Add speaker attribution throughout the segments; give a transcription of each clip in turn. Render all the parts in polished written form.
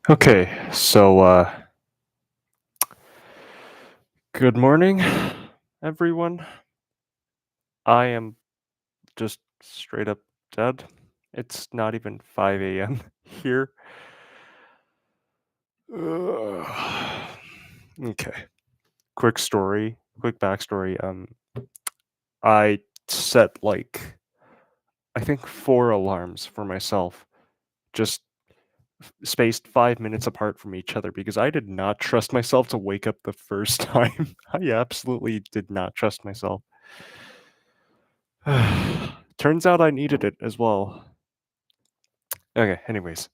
Speaker 1: Okay, good morning, everyone. I am just straight up dead. It's not even 5 a.m. here. Ugh. Okay, quick backstory. I set I think four alarms for myself, just spaced 5 minutes apart from each other because I did not trust myself to wake up the first time. I absolutely did not trust myself. Turns out I needed it as well. Okay, anyways.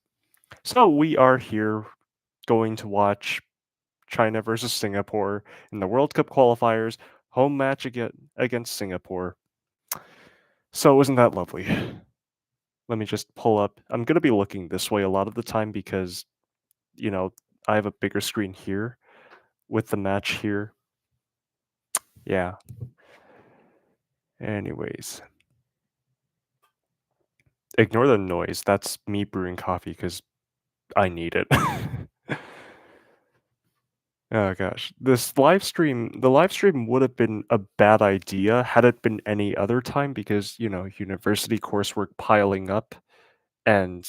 Speaker 1: So we are here going to watch China versus Singapore in the World Cup qualifiers, home match against Singapore. So isn't that lovely? Let me just pull up. I'm going to be looking this way a lot of the time because, you know, I have a bigger screen here with the match here. Yeah. Anyways, ignore the noise. That's me brewing coffee because I need it. Oh gosh, the live stream would have been a bad idea had it been any other time because, university coursework piling up and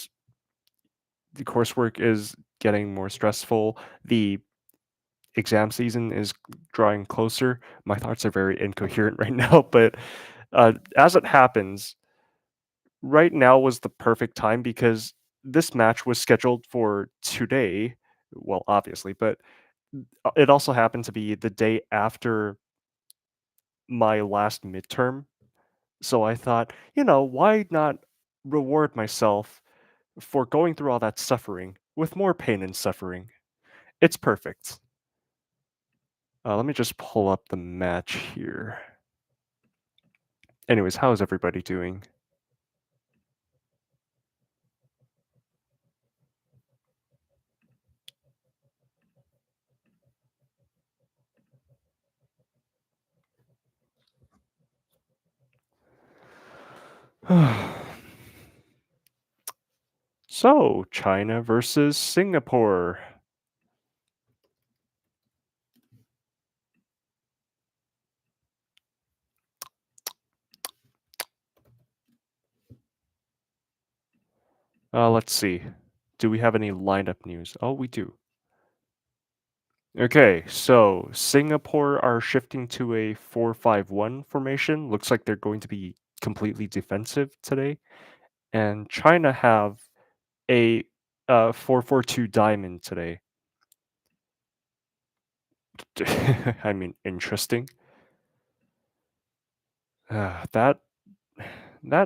Speaker 1: the coursework is getting more stressful. The exam season is drawing closer. My thoughts are very incoherent right now, but as it happens, right now was the perfect time because this match was scheduled for today. Well, obviously, but it also happened to be the day after my last midterm. So I thought, why not reward myself for going through all that suffering with more pain and suffering? It's perfect. Let me just pull up the match here. Anyways, how is everybody doing? So, China versus Singapore. Let's see. Do we have any lineup news? Oh, we do. Okay, so Singapore are shifting to a 4-5-1 formation. Looks like they're going to be completely defensive today. And China have a 4-4-2 diamond today. I mean, interesting. That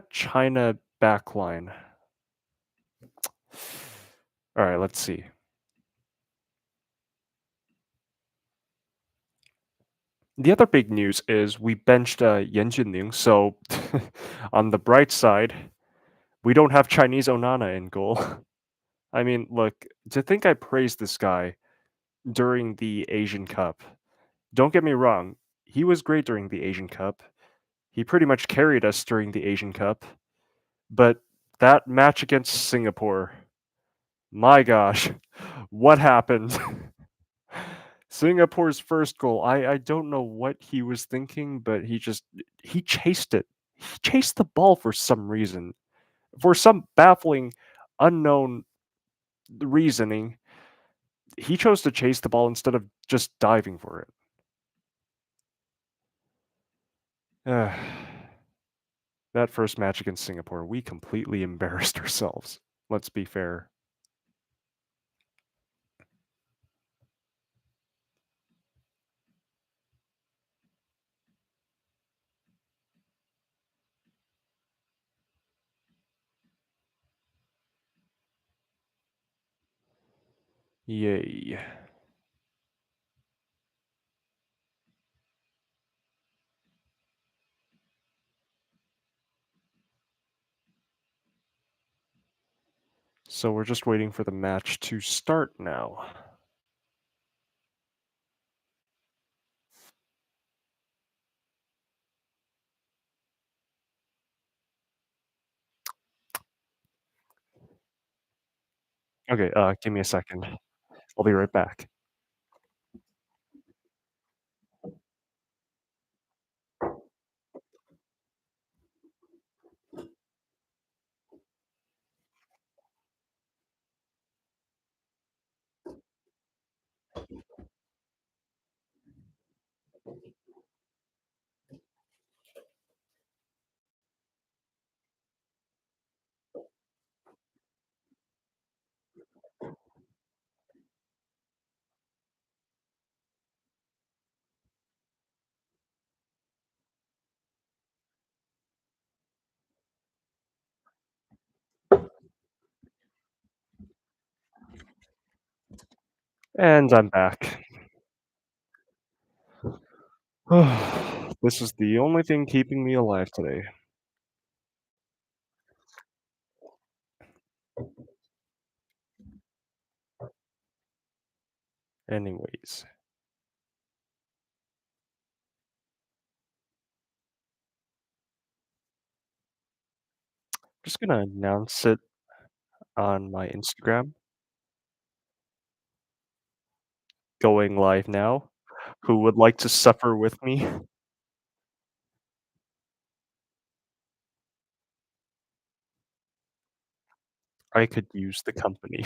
Speaker 1: China backline. All right, let's see. The other big news is we benched Yan Jinling, so on the bright side, we don't have Chinese Onana in goal. I mean, look, to think I praised this guy during the Asian Cup. Don't get me wrong, he was great during the Asian Cup. He pretty much carried us during the Asian Cup. But that match against Singapore, my gosh, what happened? Singapore's first goal. I don't know what he was thinking, but he chased it. He chased the ball for some reason. For some baffling, unknown reasoning, he chose to chase the ball instead of just diving for it. That first match against Singapore, we completely embarrassed ourselves. Let's be fair. Yay. So we're just waiting for the match to start now. Okay, give me a second. I'll be right back. And I'm back. This is the only thing keeping me alive today. Anyways, just gonna announce it on my Instagram, going live now. Who would like to suffer with me? I could use the company.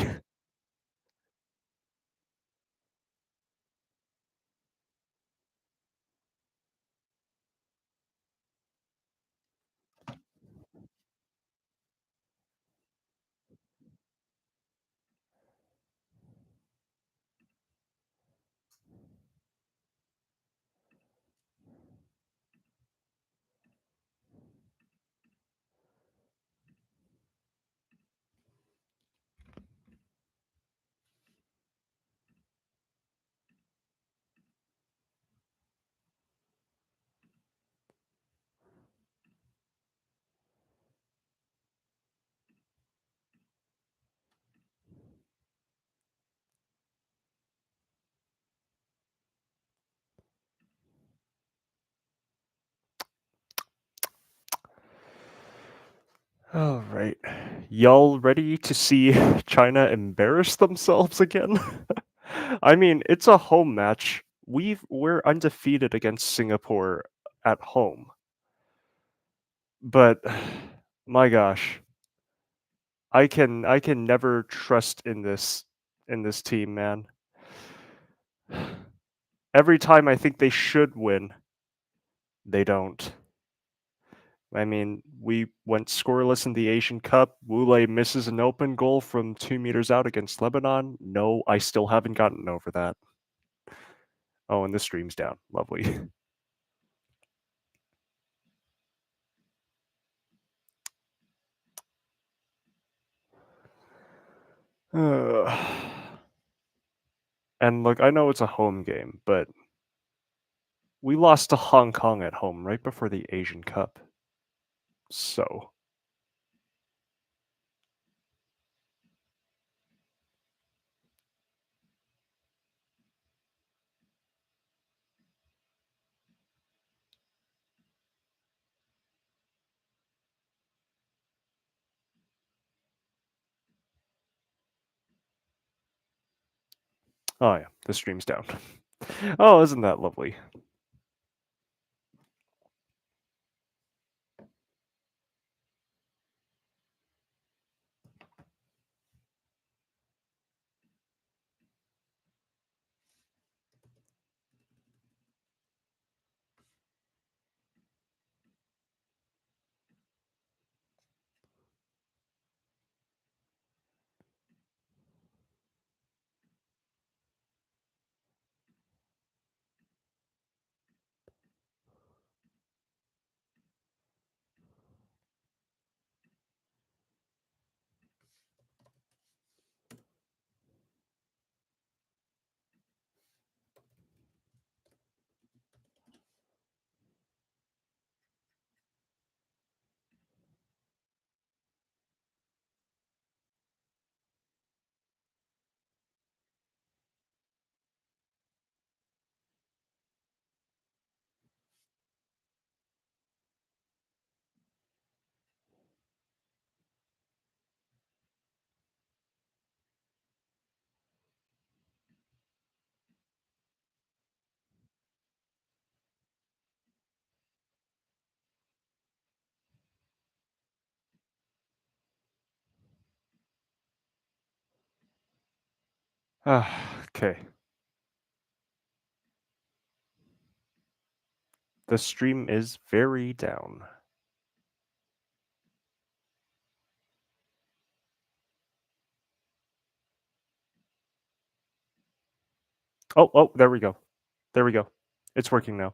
Speaker 1: All right. Y'all ready to see China embarrass themselves again? I mean, it's a home match. We're undefeated against Singapore at home. But my gosh, I can never trust in this team, man. Every time I think they should win, they don't. I mean, we went scoreless in the Asian Cup. Wule misses an open goal from 2 meters out against Lebanon. No, I still haven't gotten over that. Oh, and the stream's down. Lovely. And look, I know it's a home game, but we lost to Hong Kong at home right before the Asian Cup. So, oh yeah, the stream's down. Oh, isn't that lovely? Okay. The stream is very down. Oh, there we go. There we go. It's working now.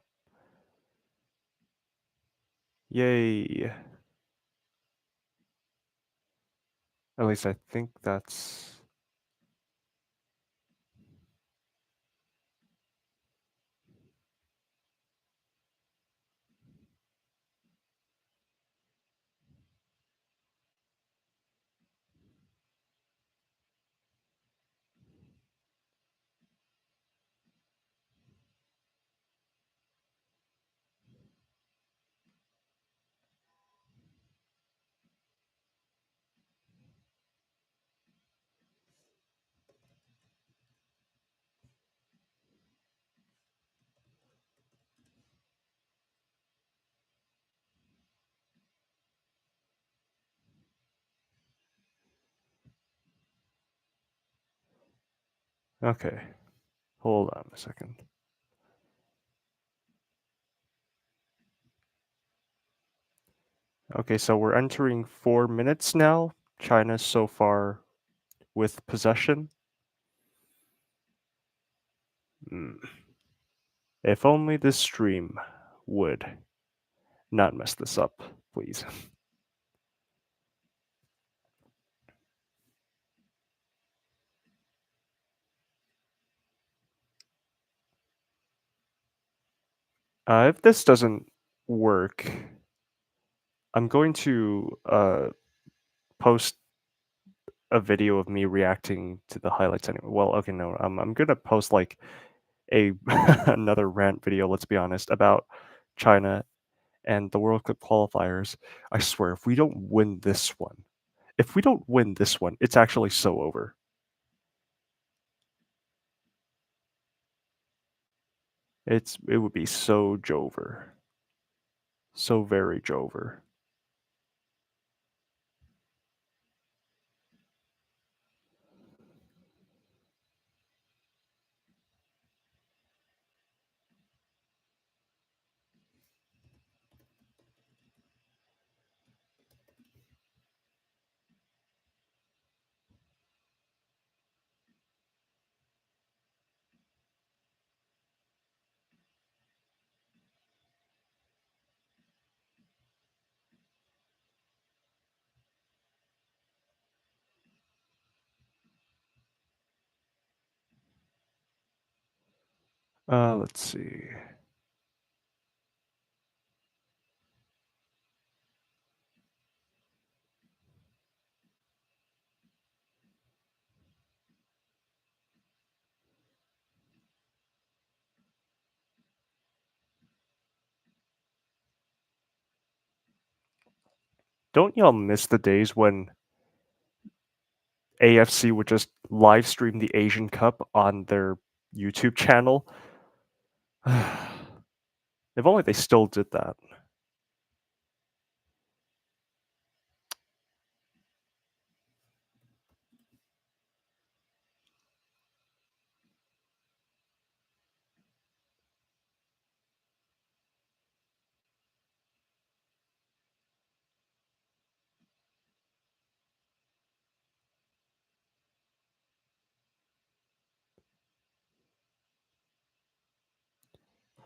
Speaker 1: Yay. At least I think that's okay. Hold on a second. Okay, so we're entering 4 minutes now. China so far with possession. Hmm. If only this stream would not mess this up, please. If this doesn't work, I'm going to post a video of me reacting to the highlights anyway. Well, okay, no, I'm gonna post like a another rant video. Let's be honest about China and the World Cup qualifiers. I swear, if we don't win this one, it's actually so over. It would be so Jover, so very Jover. Let's see. Don't y'all miss the days when AFC would just live stream the Asian Cup on their YouTube channel? If only they still did that.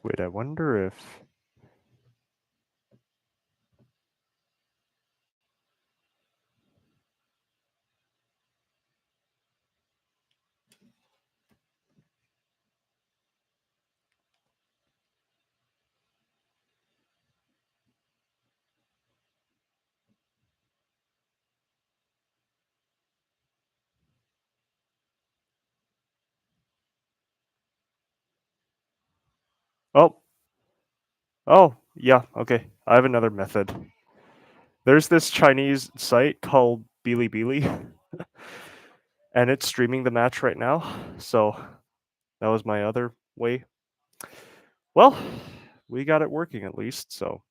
Speaker 1: Wait, I wonder if. Oh, oh, yeah, okay. I have another method. There's this Chinese site called Bilibili, and it's streaming the match right now. So that was my other way. Well, we got it working at least. So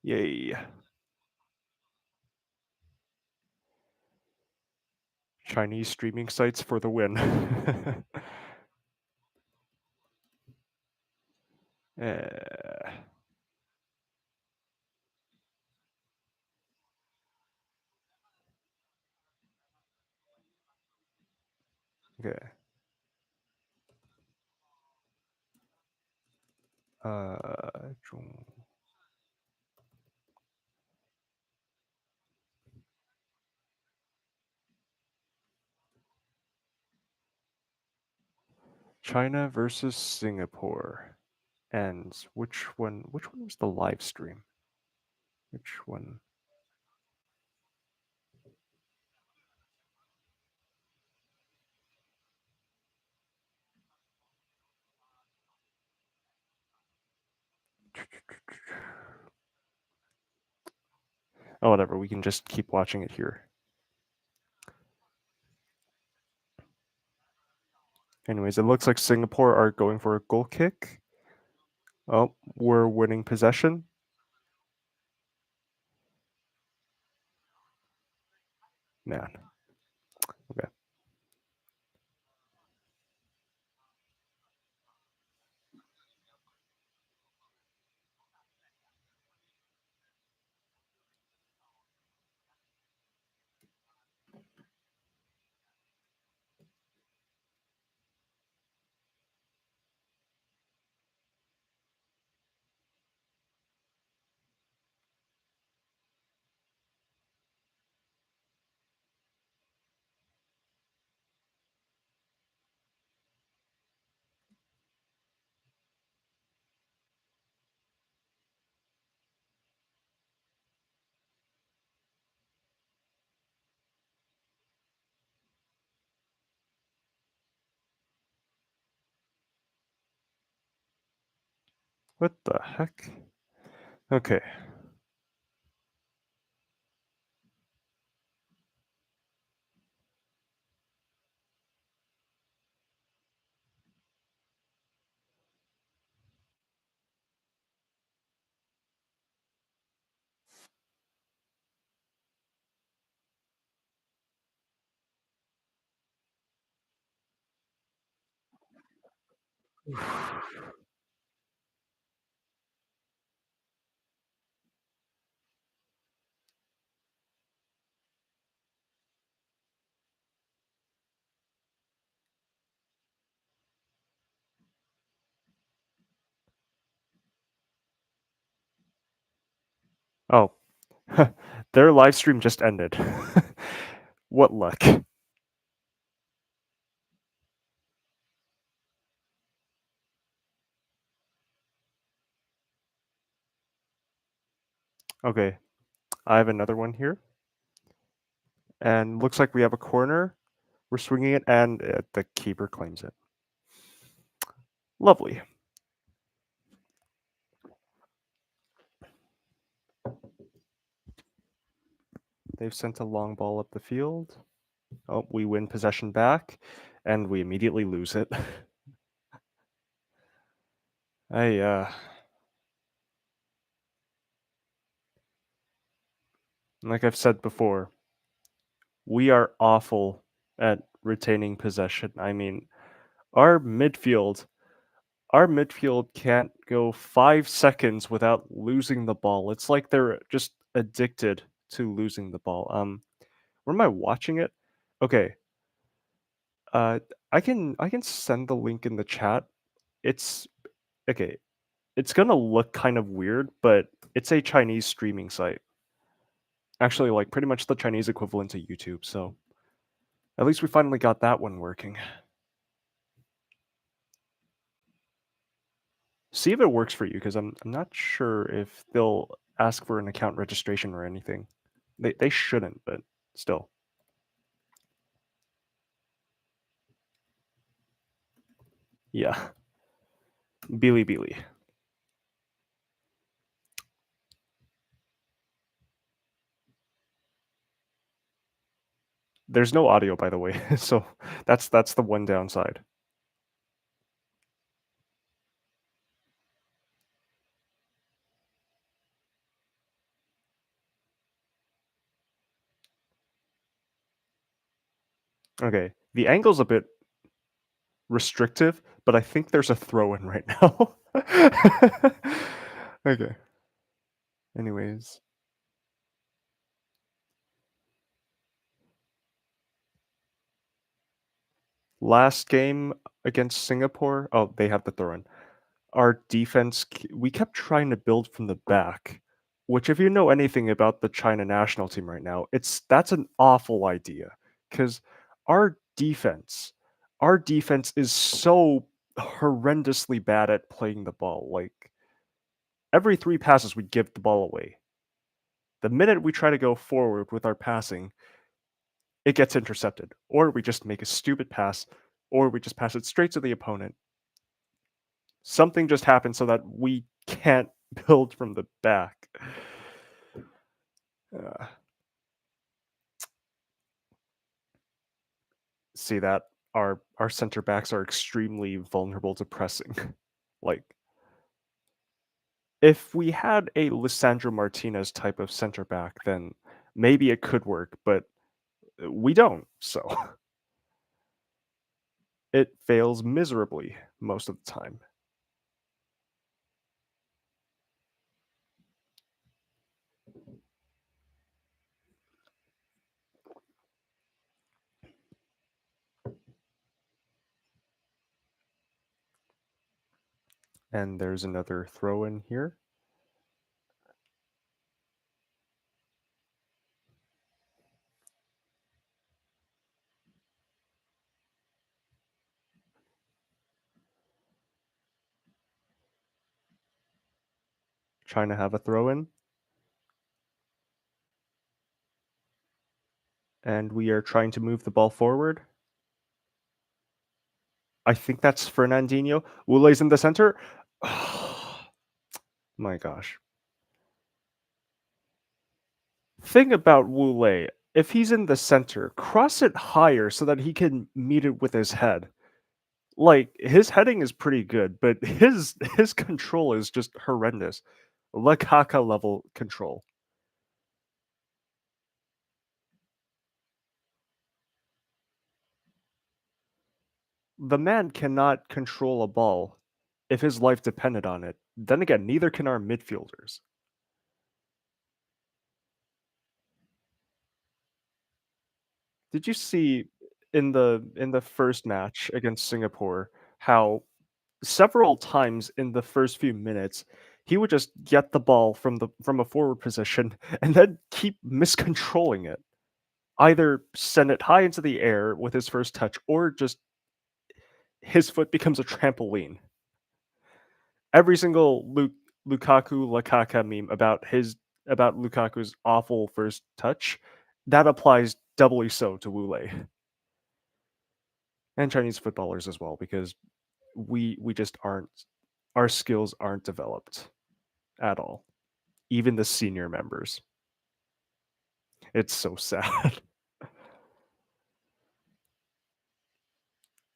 Speaker 1: yay. Chinese streaming sites for the win. Eh, okay. Zhong- China versus Singapore. And which one was the live stream? Which one? Oh, whatever. We can just keep watching it here. Anyways, it looks like Singapore are going for a goal kick. Oh, we're winning possession. Man. Okay. What the heck? Okay. Oh, their live stream just ended. What luck. Okay, I have another one here. And looks like we have a corner. We're swinging it, and the keeper claims it. Lovely. They've sent a long ball up the field. Oh, we win possession back, and we immediately lose it. I like I've said before, we are awful at retaining possession. I mean, our midfield, our midfield can't go 5 seconds without losing the ball. It's like they're just addicted to losing the ball. Where am I watching it? Okay, uh, I can send the link in the chat. It's okay. It's gonna look kind of weird, but it's a Chinese streaming site. Actually, like pretty much the Chinese equivalent to YouTube. So at least we finally got that one working. See if it works for you, because I'm not sure if they'll ask for an account registration or anything. They shouldn't, but still. Yeah. Billy. There's no audio, by the way, so that's the one downside. Okay, the angle's a bit restrictive, but I think there's a throw in right now. Okay. Anyways, last game against Singapore. Oh, they have the throw in. Our defense, we kept trying to build from the back, which, if you know anything about the China national team right now, that's an awful idea because our defense, our defense is so horrendously bad at playing the ball. Like every three passes, we give the ball away. The minute we try to go forward with our passing, it gets intercepted, or we just make a stupid pass, or we just pass it straight to the opponent. Something just happened so that we can't build from the back. Uh, See that our center backs are extremely vulnerable to pressing. Like if we had a Lisandro Martinez type of center back, then maybe it could work, but we don't. So it fails miserably most of the time. And there's another throw in here. Trying to have a throw in. And we are trying to move the ball forward. I think that's Fernandinho. Wule's in the center. My gosh. Thing about Wule, if he's in the center, cross it higher so that he can meet it with his head. Like his heading is pretty good, but his control is just horrendous. Lakaka level control. The man cannot control a ball if his life depended on it. Then again, neither can our midfielders. Did you see in the first match against Singapore how several times in the first few minutes he would just get the ball from a forward position and then keep miscontrolling it. Either send it high into the air with his first touch or just his foot becomes a trampoline. Every single Lukaku Lakaka meme about Lukaku's awful first touch, that applies doubly so to Wule and Chinese footballers as well because we just aren't our skills aren't developed at all. Even the senior members. It's so sad.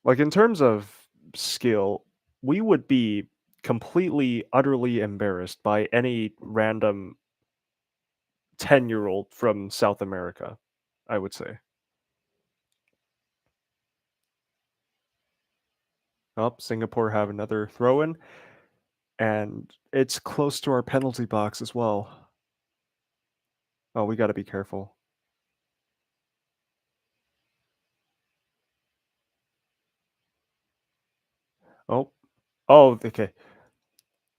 Speaker 1: Like in terms of skill, we would be completely utterly embarrassed by any random 10-year-old from South America, I would say. Oh, Singapore have another throw in, and it's close to our penalty box as well. Oh, we got to be careful. Oh, oh, okay.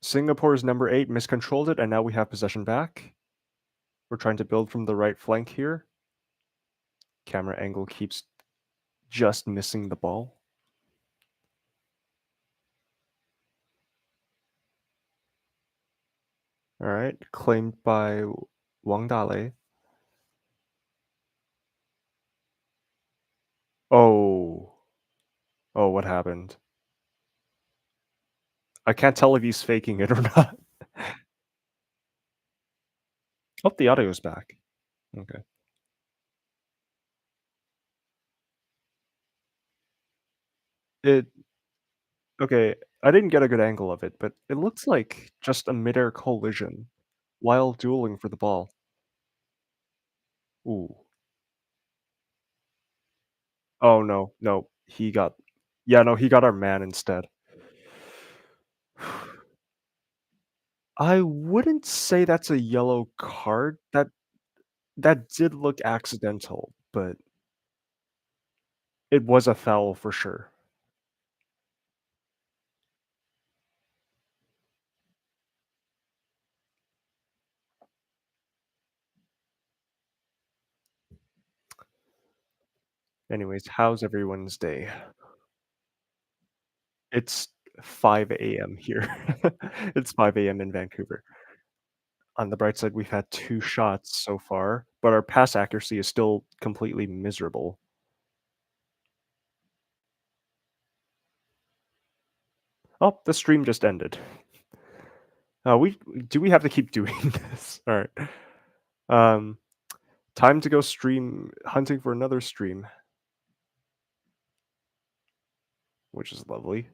Speaker 1: Singapore's number 8 miscontrolled it, and now we have possession back. We're trying to build from the right flank here. Camera angle keeps just missing the ball. All right, claimed by Wang Dale. Oh, oh, what happened? I can't tell if he's faking it or not. Oh, the audio's back. Okay. It okay. I didn't get a good angle of it, but it looks like just a midair collision while dueling for the ball. Ooh. Oh, no, no, he got yeah, no, he got our man instead. I wouldn't say that's a yellow card. That did look accidental, but it was a foul for sure. Anyways, how's everyone's day? It's 5 AM here. It's 5 AM in Vancouver. On the bright side, we've had 2 shots so far, but our pass accuracy is still completely miserable. Oh, the stream just ended. We do we have to keep doing this? Alright. Um, time to go stream hunting for another stream, which is lovely.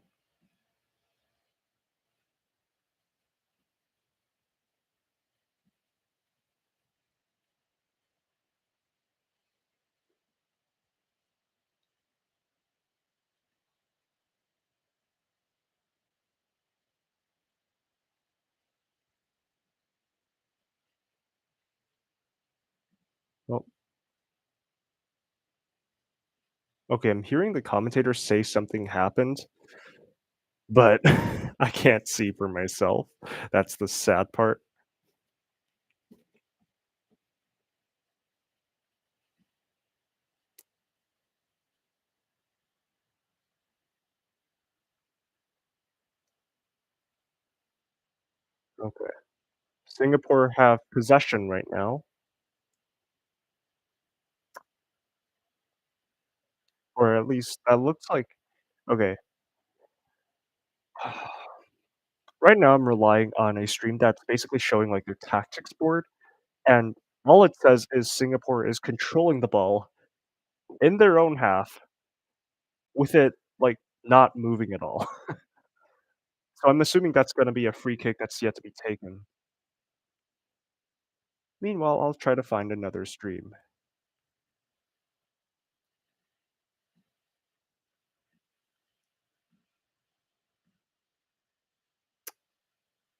Speaker 1: Well, okay, I'm hearing the commentator say something happened, but I can't see for myself. That's the sad part. Okay. Singapore have possession right now, or at least that looks like okay. Right now, I'm relying on a stream that's basically showing, like, their tactics board, and all it says is Singapore is controlling the ball in their own half with it, like, not moving at all. So I'm assuming that's gonna be a free kick that's yet to be taken. Meanwhile, I'll try to find another stream.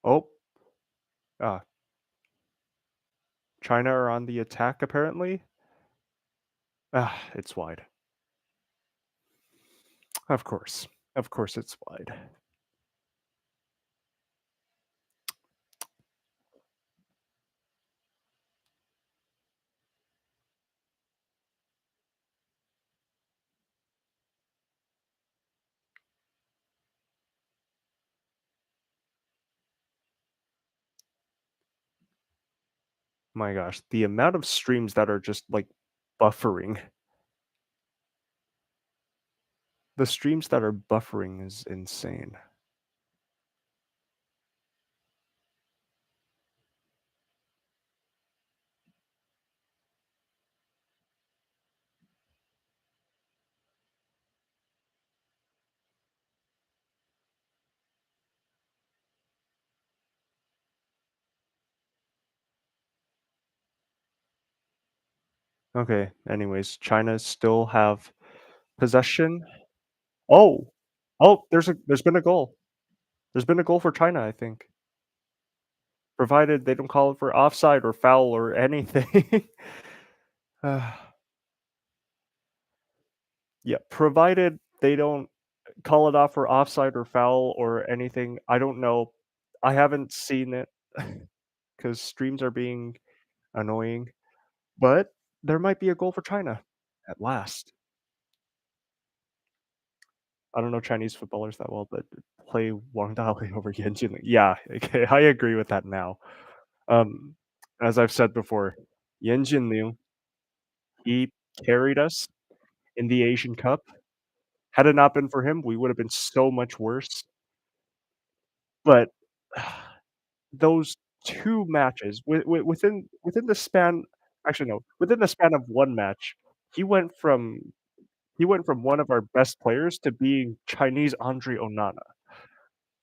Speaker 1: Oh, ah, China are on the attack apparently. Ah, it's wide. Of course. Of course it's wide. My gosh, the amount of streams that are just, like, buffering. The streams that are buffering is insane. Okay, anyways, China still have possession. Oh! Oh, there's been a goal. There's been a goal for China, I think. Provided they don't call it for offside or foul or anything. Yeah, provided they don't call it off for offside or foul or anything, I don't know. I haven't seen it because streams are being annoying, but there might be a goal for China at last. I don't know Chinese footballers that well, but play Wang Dali over Yan Jinling. Yeah, okay, I agree with that now. Um, as I've said before, Yan Jinling, he carried us in the Asian Cup. Had it not been for him, we would have been so much worse. But those 2 matches within the span actually, no, within the span of 1 match, he went from he went from one of our best players to being Chinese Andre Onana.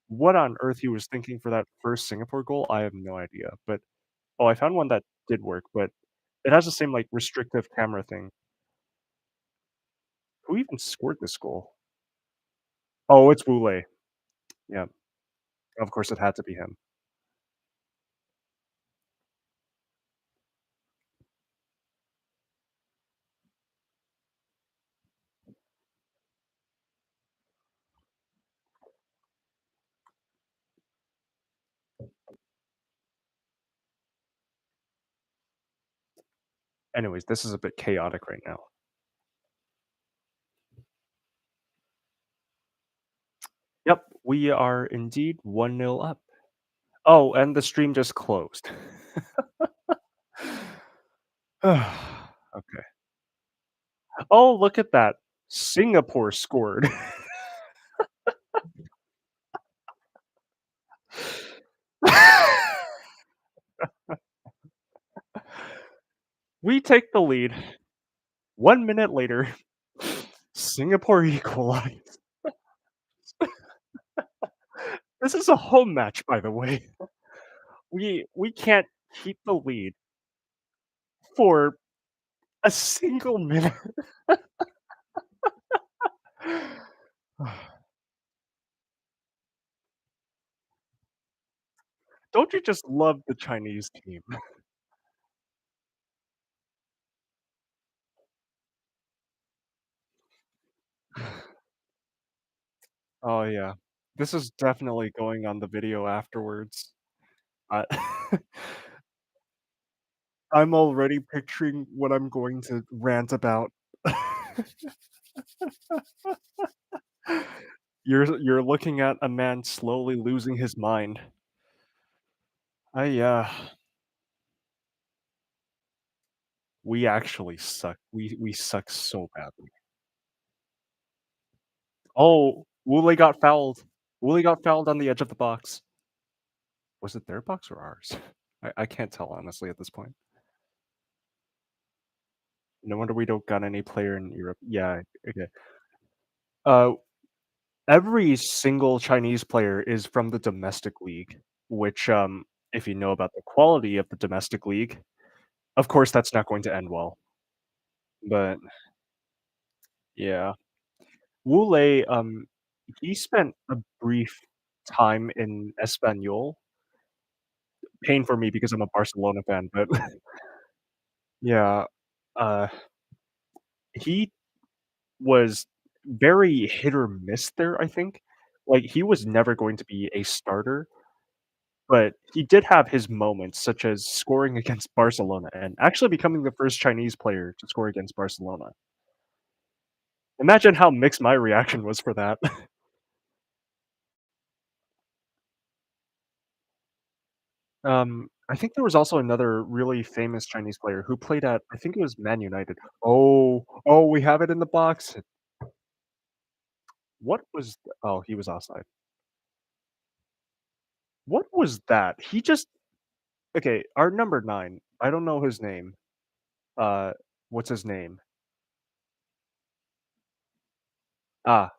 Speaker 1: What on earth he was thinking for that first Singapore goal, I have no idea, but oh, I found one that did work, but it has the same, like, restrictive camera thing. Who even scored this goal? Oh, it's Boulay. Yeah, of course it had to be him. Anyways, this is a bit chaotic right now. Yep, we are indeed 1-0 up. Oh, and the stream just closed. Okay. Oh, look at that. Singapore scored. We take the lead. 1 minute later, Singapore equalized. This is a home match, by the way. We can't keep the lead for a single minute. Don't you just love the Chinese team? Oh, yeah. This is definitely going on the video afterwards. I I'm already picturing what I'm going to rant about. You're looking at a man slowly losing his mind. We actually suck. We suck so badly. Oh, Woolley got fouled. Woolley got fouled on the edge of the box. Was it their box or ours? I can't tell honestly at this point. No wonder we don't got any player in Europe. Yeah, okay. Uh, every single Chinese player is from the domestic league, which, if you know about the quality of the domestic league, of course, that's not going to end well. But yeah, Wu he spent a brief time in Espanyol, pain for me because I'm a Barcelona fan, but yeah, uh, he was very hit or miss there, I think. Like, he was never going to be a starter, but he did have his moments, such as scoring against Barcelona and actually becoming the first Chinese player to score against Barcelona. Imagine how mixed my reaction was for that. I think there was also another really famous Chinese player who played at I think it was Man United. Oh, we have it in the box. Oh, he was offside. What was that? He just okay, our number 9, I don't know his name. Uh, what's his name? Ah,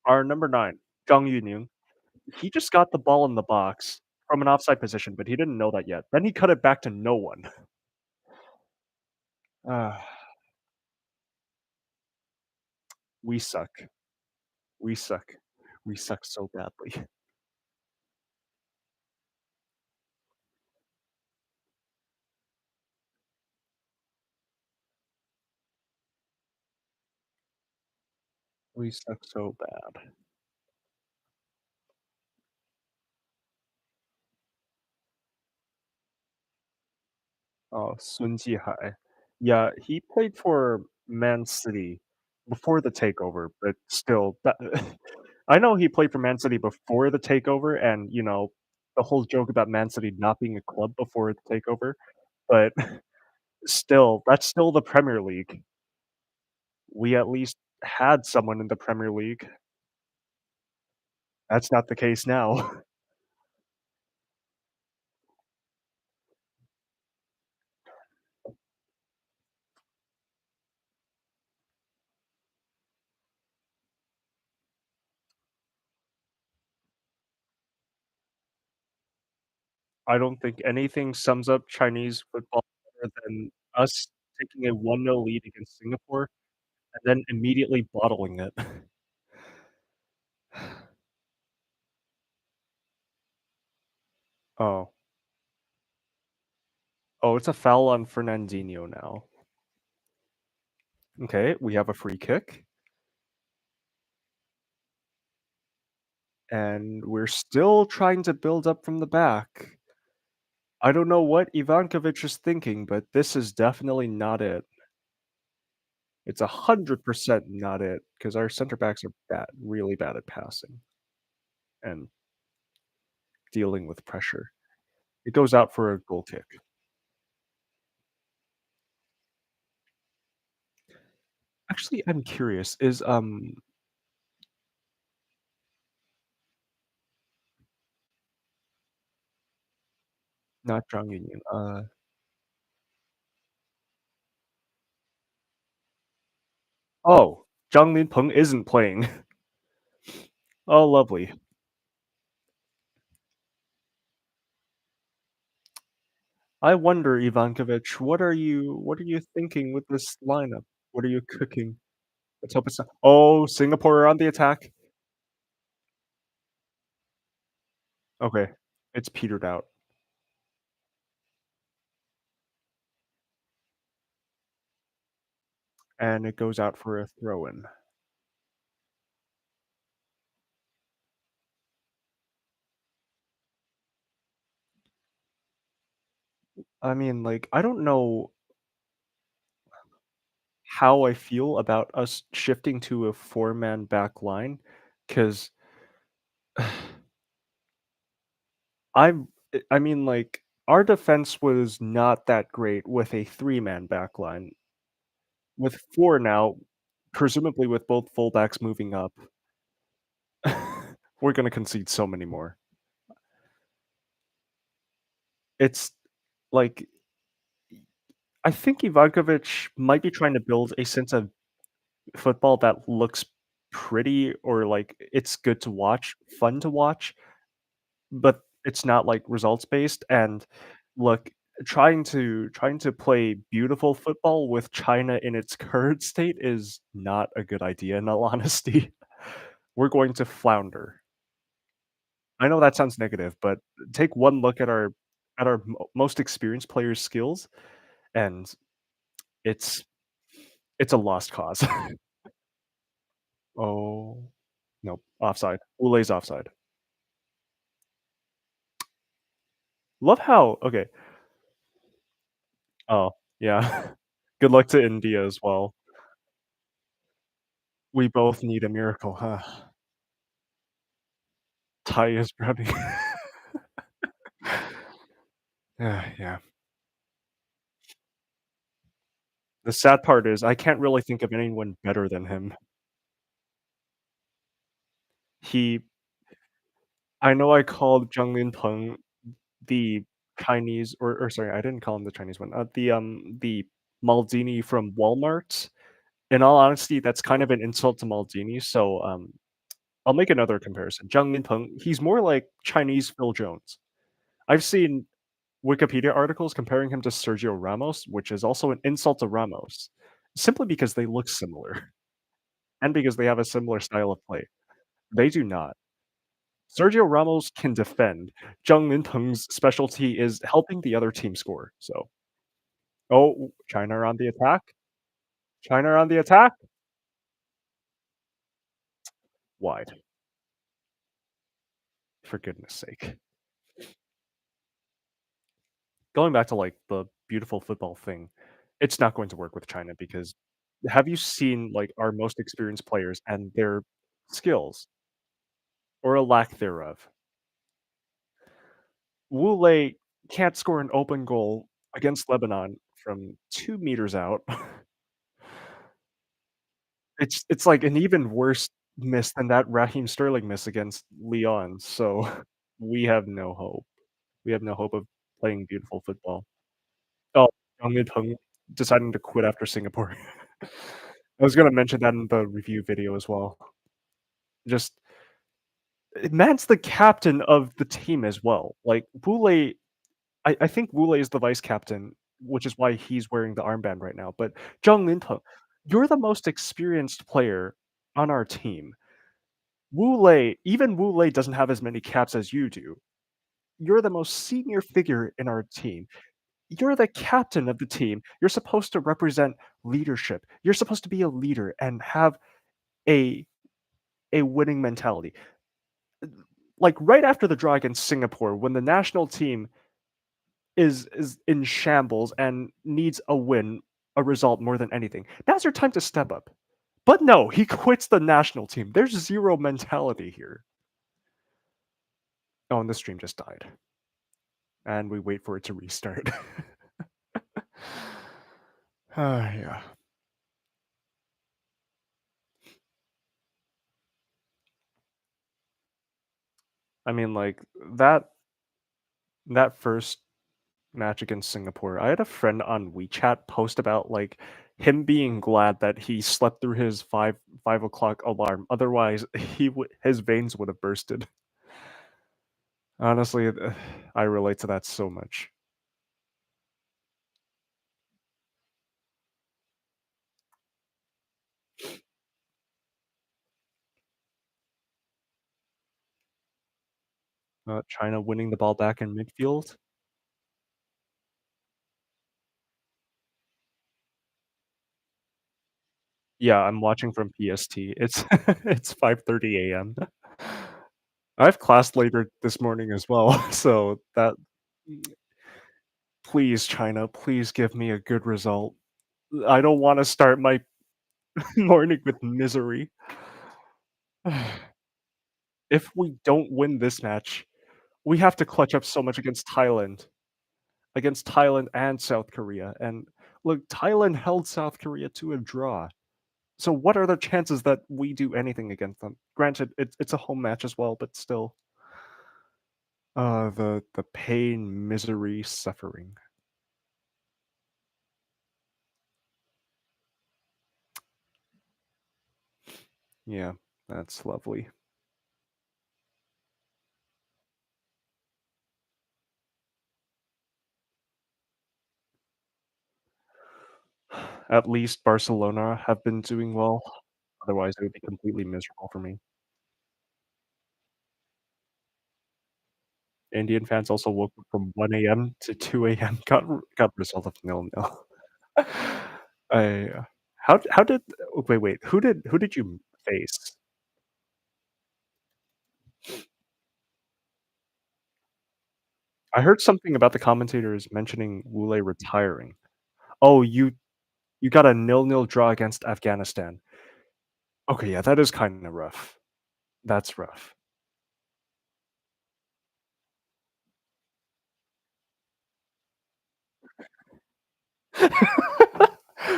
Speaker 1: our number 9, Zhang Yuning. He just got the ball in the box from an offside position, but he didn't know that yet. Then he cut it back to no one. Ah, we suck. We suck. We suck so badly. We suck so bad. Oh, Sun Jihai. Yeah, he played for Man City before the takeover, but still, that I know he played for Man City before the takeover, and the whole joke about Man City not being a club before the takeover, but still, that's still the Premier League. We at least had someone in the Premier League. That's not the case now. I don't think anything sums up Chinese football better than us taking a 1-0 lead against Singapore and then immediately bottling it. Oh. Oh, it's a foul on Fernandinho now. Okay, we have a free kick, and we're still trying to build up from the back. I don't know what Ivankovic is thinking, but this is definitely not it. It's 100% not it because our center backs are bad, really bad at passing and dealing with pressure. It goes out for a goal kick. Actually, I'm curious, is, not Zhang Yunyan, oh, Zhang Linpeng isn't playing. Oh, lovely. I wonder, Ivankovic, what are you thinking with this lineup? What are you cooking? Let's hope it's not oh, Singapore are on the attack. Okay, it's petered out, and it goes out for a throw-in. I mean, like, I don't know how I feel about us shifting to a four-man back line, 'cause I mean, like, our defense was not that great with a three-man back line. With 4 now, presumably with both fullbacks moving up, we're gonna concede so many more. It's like, I think Ivankovic might be trying to build a sense of football that looks pretty or, like, it's good to watch, fun to watch, but it's not, like, results based, and look, trying to play beautiful football with China in its current state is not a good idea, in all honesty. We're going to flounder. I know that sounds negative, but take one look at our most experienced players' skills, and it's it's a lost cause. Oh, nope, offside. Ule's offside. Love how okay, oh, yeah. Good luck to India as well. We both need a miracle, huh? Thai is brownie. Yeah, yeah. The sad part is I can't really think of anyone better than him. He I know I called Zhang Linpeng the Chinese or sorry, I didn't call him the Chinese one, the Maldini from Walmart. In all honesty, that's kind of an insult to Maldini, so, I'll make another comparison. Zhang Linpeng, he's more like Chinese Phil Jones. I've seen Wikipedia articles comparing him to Sergio Ramos, which is also an insult to Ramos, simply because they look similar and because they have a similar style of play. They do not. Sergio Ramos can defend. Zhang Linpeng's specialty is helping the other team score, so oh, China are on the attack. China are on the attack. Wide, for goodness sake. Going back to, like, the beautiful football thing, it's not going to work with China because have you seen, like, our most experienced players and their skills or a lack thereof? Wu Lei can't score an open goal against Lebanon from 2 meters out. It's like an even worse miss than that Raheem Sterling miss against Lyon, so we have no hope. We have no hope of playing beautiful football. Oh, Young In Peng deciding to quit after Singapore. I was gonna mention that in the review video as well. Just man's the captain of the team as well. Like, Boulay I think Boulay is the vice captain. which is why he's wearing the armband right now. But Zhang Linpeng, you're the most experienced player on our team. Wu Lei, even Wu Lei doesn't have as many caps as you do. You're the most senior figure in our team. You're the captain of the team. You're supposed to represent leadership. You're supposed to be a leader and have a winning mentality. Like right after the draw against Singapore, when the national team is in shambles and needs a win, a result more than anything, now's your time to step up. But no, he quits the national team. There's zero mentality here. Oh, and the stream just died. And we wait for it to restart. Yeah. I mean, like that that first match against Singapore, I had a friend on WeChat post about like him being glad that he slept through his 5 o'clock alarm. Otherwise, his veins would have bursted. Honestly, I relate to that so much. China winning the ball back in midfield. Yeah, I'm watching from PST. It's it's 5:30 a.m. I have class later this morning as well, so that please, China, please give me a good result. I don't wanna start my morning with misery. If we don't win this match, we have to clutch up so much against Thailand and South Korea, and look, Thailand held South Korea to a draw. So what are the chances that we do anything against them? Granted, it's a home match as well, but still, the pain, misery, suffering. Yeah, that's lovely. At least Barcelona have been doing well, otherwise it would be completely miserable for me. Indian fans also woke up from 1 AM to 2 AM, got a result of 0-0. I how did wait, who did you face? I heard something about the commentators mentioning Wule retiring. Oh, you got a 0-0 draw against Afghanistan. Okay, yeah, that is kinda rough. That's rough.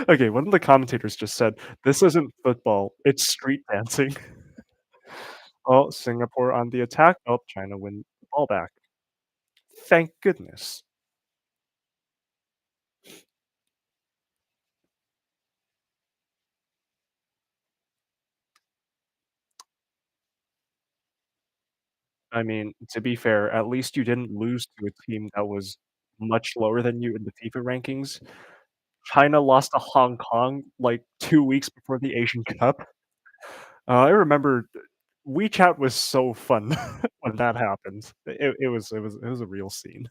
Speaker 1: Okay, one of the commentators just said, "This isn't football, it's street dancing." Oh, Singapore on the attack. Oh, China win the ball back. Thank goodness. I mean, to be fair, at least you didn't lose to a team that was much lower than you in the FIFA rankings. China lost to Hong Kong, like, 2 weeks before the Asian Cup. I remember WeChat was so fun when that happened. It was a real scene.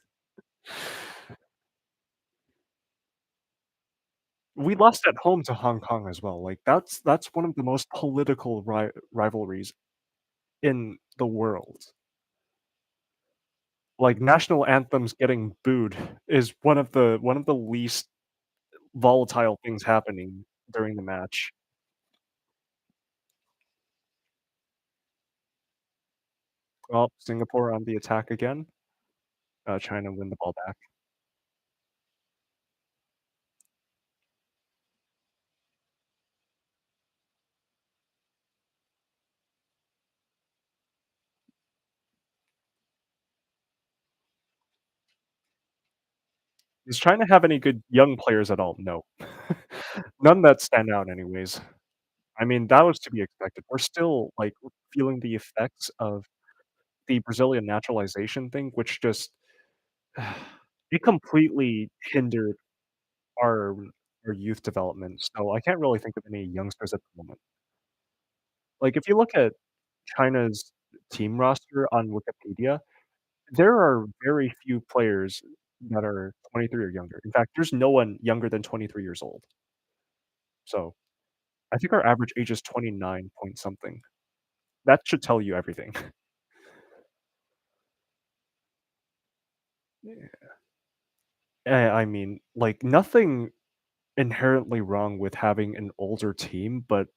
Speaker 1: We lost at home to Hong Kong as well, like, that's one of the most political rivalries in the world. Like, national anthems getting booed is one of the least volatile things happening during the match. Well, Singapore on the attack again, China win the ball back. Does China have any good young players at all? No. None that stand out anyways. I mean, that was to be expected. We're still, like, feeling the effects of the Brazilian naturalization thing, which just it completely hindered. our our youth development, so I can't really think of any youngsters at the moment. Like, if you look at China's team roster on Wikipedia, there are very few players that are 23 or younger. In fact, there's no one younger than 23 years old. So, I think our average age is 29 point something. That should tell you everything. Yeah. I mean, like, nothing inherently wrong with having an older team, but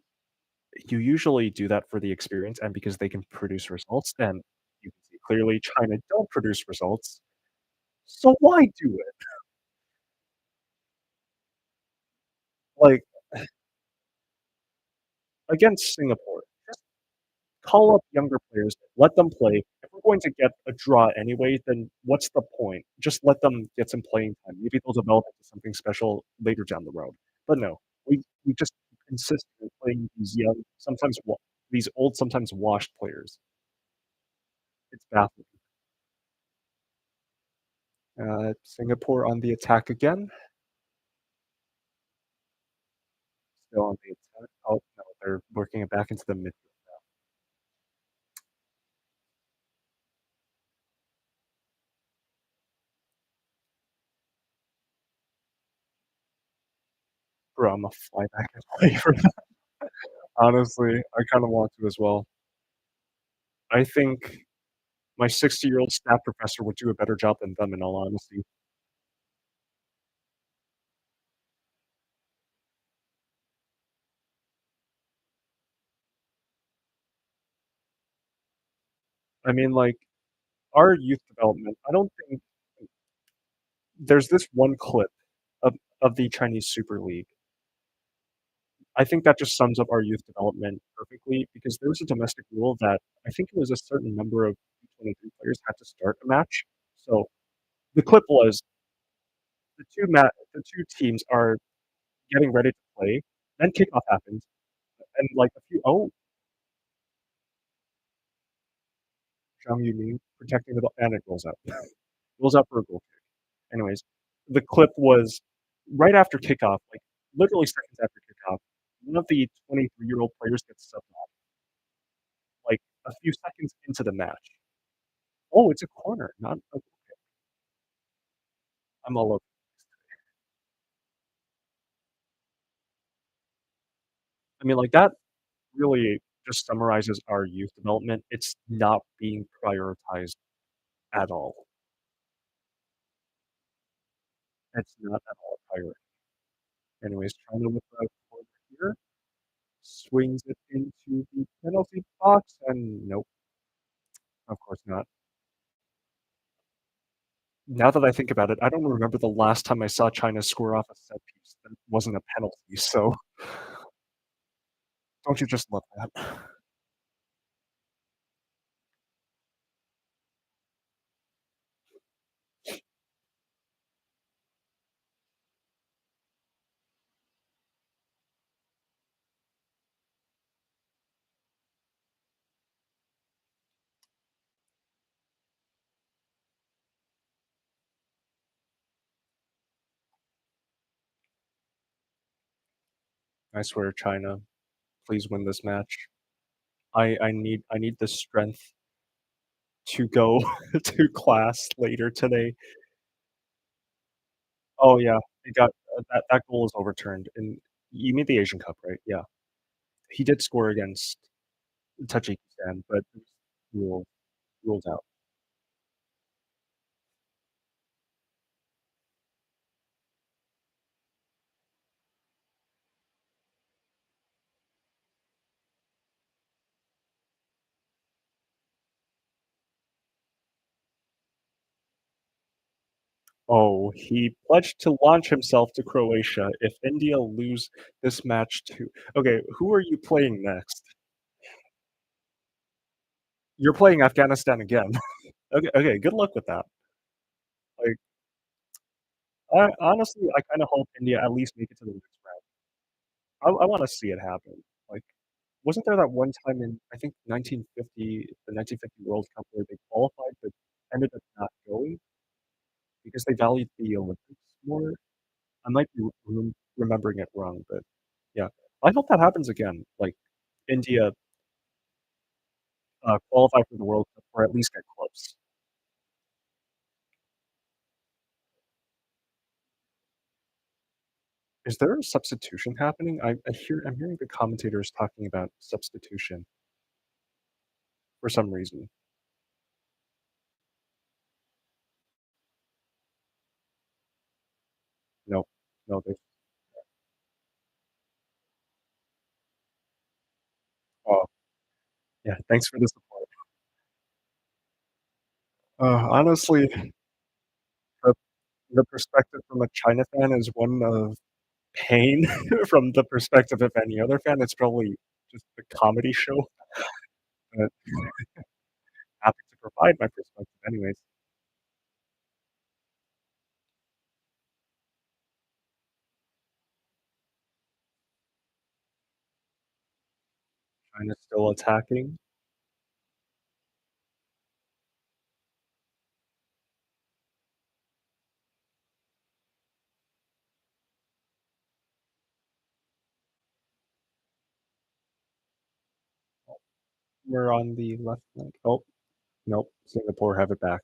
Speaker 1: you usually do that for the experience and because they can produce results, and you can see clearly China don't produce results, so why do it? Like, against Singapore, just call up younger players, let them play. If we're going to get a draw anyway, then what's the point? Just let them get some playing time. Maybe they'll develop into something special later down the road. But no, we just insist on playing these young, these old, sometimes washed players. It's baffling. Singapore on the attack again. Still on the attack. Oh, no, they're working it back into the midfield. Bro, Imma fly back and play for them. Honestly, I kinda want to as well. I think my 60-year-old stat professor would do a better job than them, in all honesty. I mean, like, our youth development, I don't think there's this one clip of the Chinese Super League. I think that just sums up our youth development perfectly because there was a domestic rule that I think it was a certain number of U23 players had to start a match. So, the clip was the 2 teams are getting ready to play, then kickoff happens, and, like, a few oh, Zhang Yuming protecting the ball, and it rolls out. Rolls out for a goal kick. Anyways, the clip was right after kickoff, like, literally seconds after kickoff, one of the 23-year-old players gets subbed off, like, a few seconds into the match. Oh, it's a corner, not a I'm all over I mean, like, that really just summarizes our youth development. It's not being prioritized at all. It's not at all a priority. Anyways, China with the corner here, swings it into the penalty box, and nope, of course not. Now that I think about it, I don't remember the last time I saw China score off a set piece that wasn't a penalty, so don't you just love that? I swear, China, please win this match. I need the strength to go to class later today. Oh, yeah, they got that goal is overturned, and you mean the Asian Cup, right? Yeah. He did score against Tajikistan, but it was ruled out. Oh, he pledged to launch himself to Croatia if India lose this match too. Okay, who are you playing next? You're playing Afghanistan again. Okay, okay, good luck with that. Like, I honestly, I kinda hope India at least make it to the next round. I wanna see it happen. Like, wasn't there that one time in, I think, 1950, the 1950 World Cup where they qualified but ended up not going because they valued the Olympics more? I'm might be remembering it wrong, but yeah. I hope that happens again, like, India, qualify for the World Cup or at least get close. Is there a substitution happening? I'm hearing the commentators talking about substitution for some reason. No. No, they oh, yeah, thanks for the support. Honestly, the the perspective from a China fan is one of pain. From the perspective of any other fan, it's probably just a comedy show, but happy to provide my perspective anyways. China's still attacking. We're on the left flank. Oh, nope, Singapore have it back.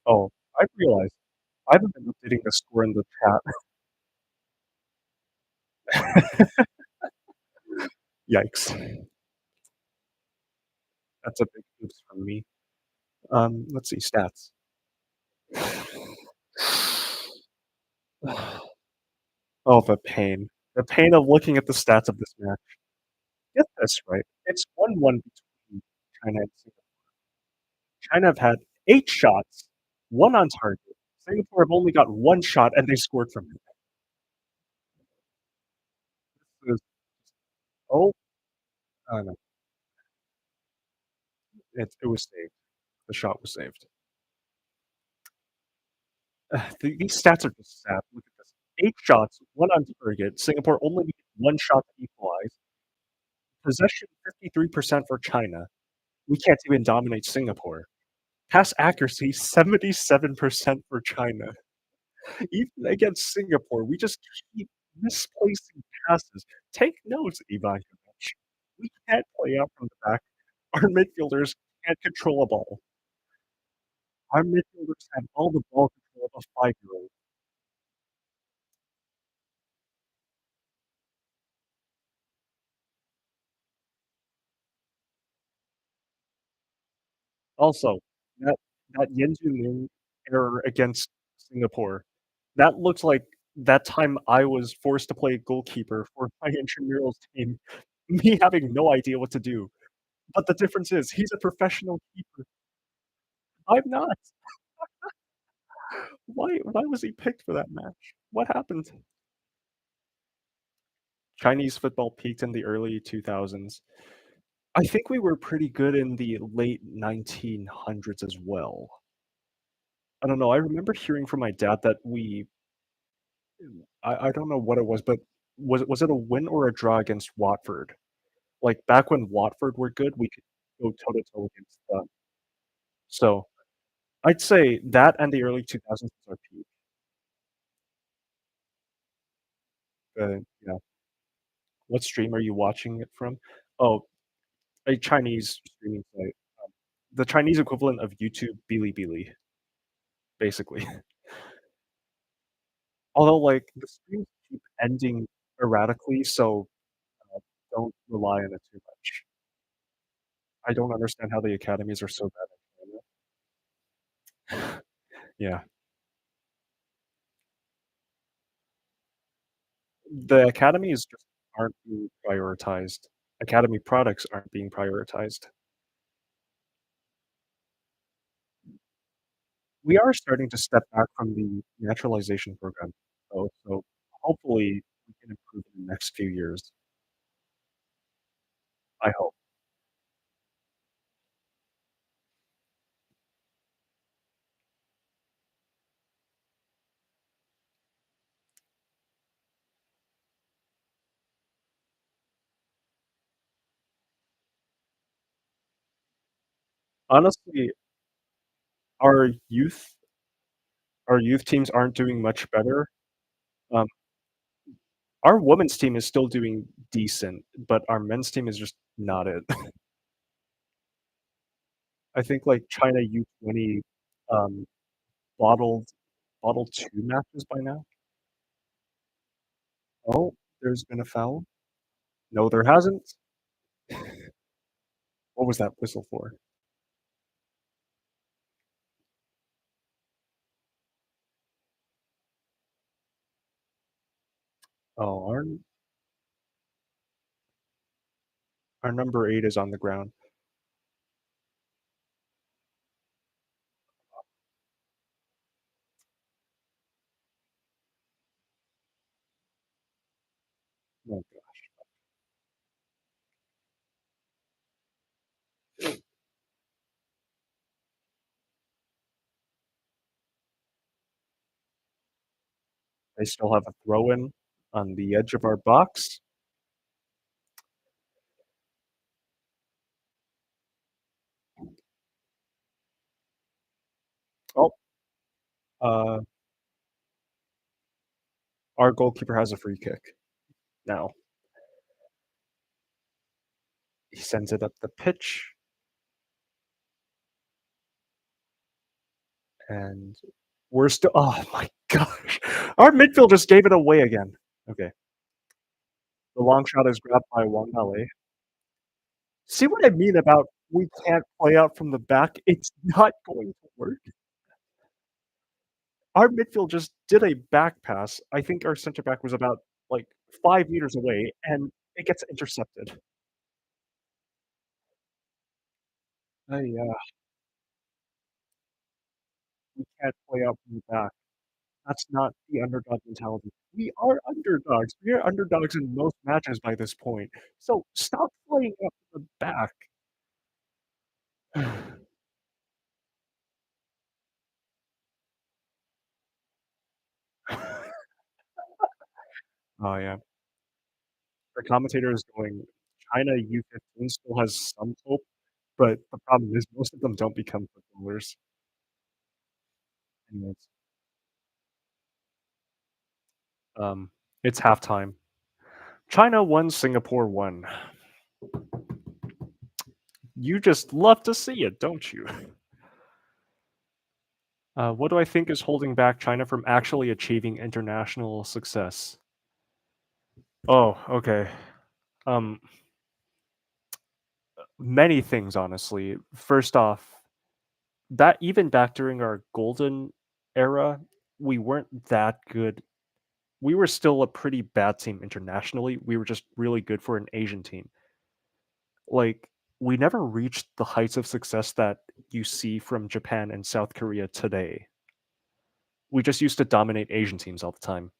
Speaker 1: Oh, I realized I haven't been updating the score in the chat. Yikes. That's a big oops from me. Let's see, stats. Oh, the pain. The pain of looking at the stats of this match. Get this right. It's 1-1 between China and Singapore. China have had 8 shots, 1 on target. Singapore have only got 1 shot, and they scored from it. This is oh, no, it was saved. The shot was saved. These stats are just sad. Look at this. 8 shots, 1 on target. Singapore only needed 1 shot to equalize. Possession 53% for China. We can't even dominate Singapore. Pass accuracy 77% for China. Even against Singapore, we just keep misplacing passes. Take notes, Ivankovic. We can't play out from the back. Our midfielders can't control a ball. Our midfielders have all the ball control of a 5-year-old. Also, that that Yen Min error against Singapore, that looks like that time I was forced to play goalkeeper for my intramurals team, me having no idea what to do. But the difference is he's a professional keeper. I'm not. Why was he picked for that match? What happened? Chinese football peaked in the early 2000s. I think we were pretty good in the late 1900s as well. I don't know, I remember hearing from my dad that I don't know what it was, but was it a win or a draw against Watford? Like, back when Watford were good, we could go toe to toe against them. So, I'd say that and the early 2000s was our peak. Yeah. What stream are you watching it from? Oh, a Chinese streaming site. The Chinese equivalent of YouTube, Bilibili, basically. Although, like, the streams keep ending erratically, so, uh, don't rely on it too much. I don't understand how the academies are so bad at China. Yeah. The academies just aren't being prioritized. Academy products aren't being prioritized. We are starting to step back from the naturalization program, though, so hopefully we can improve in the next few years. I hope. Honestly, our youth our youth teams aren't doing much better. Um, our women's team is still doing decent, but our men's team is just not it. I think, like, China U20, um, bottled bottled 2 matches by now. Oh, there's been a foul. No, there hasn't. What was that whistle for? Oh, our number 8 is on the ground. Oh, they still have a throw-in on the edge of our box. Oh, uh, our goalkeeper has a free kick now. He sends it up the pitch, and we're still oh my gosh. Our midfield just gave it away again. Okay. The long shot is grabbed by Wang Wangale. See what I mean about we can't play out from the back? It's not going to work. Our midfield just did a back pass. I think our center back was about, like, 5 meters away, and it gets intercepted. Yeah, we can't play out from the back. That's not the underdog mentality. We are underdogs. We are underdogs in most matches by this point. So stop playing out from the back. Oh, yeah. The commentator is going, "China U15 still has some hope," but the problem is most of them don't become footballers. Anyways, um, it's halftime. China 1, Singapore 1. You just love to see it, don't you? What do I think is holding back China from actually achieving international success? Oh, okay. Um, Many things, honestly. First off, that even back during our golden era, we weren't that good. We were still a pretty bad team internationally. We were just really good for an Asian team. Like, we never reached the heights of success that you see from Japan and South Korea today. We just used to dominate Asian teams all the time.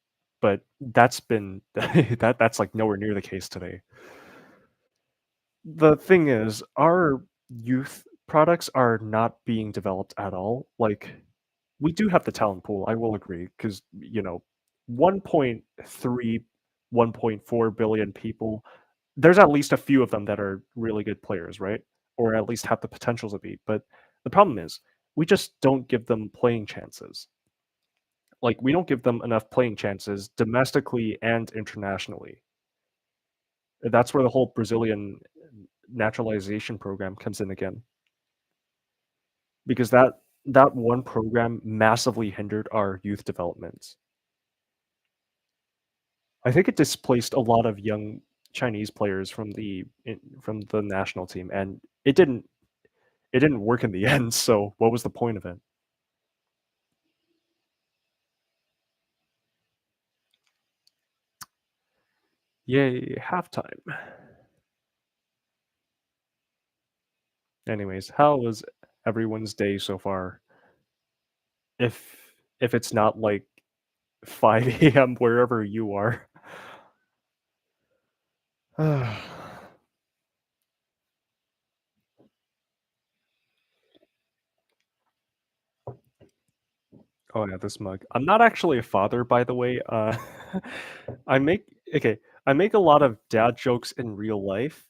Speaker 1: But that's been that's like nowhere near the case today. The thing is, our youth products are not being developed at all. Like, we do have the talent pool, I will agree, because 1.3, 1.4 billion people, there's at least a few of them that are really good players, right? Or at least have the potential to be. But the problem is, we just don't give them playing chances. Like, we don't give them enough playing chances domestically and internationally. That's where the whole Brazilian naturalization program comes in again, because that one program massively hindered our youth development. I think it displaced a lot of young Chinese players from the national team, and it didn't work in the end. So what was the point of it? Yay, halftime. Anyways, how was everyone's day so far? If it's not like 5 a.m. wherever you are. Oh yeah, this mug. I'm not actually a father, by the way. I make okay. I make a lot of dad jokes in real life.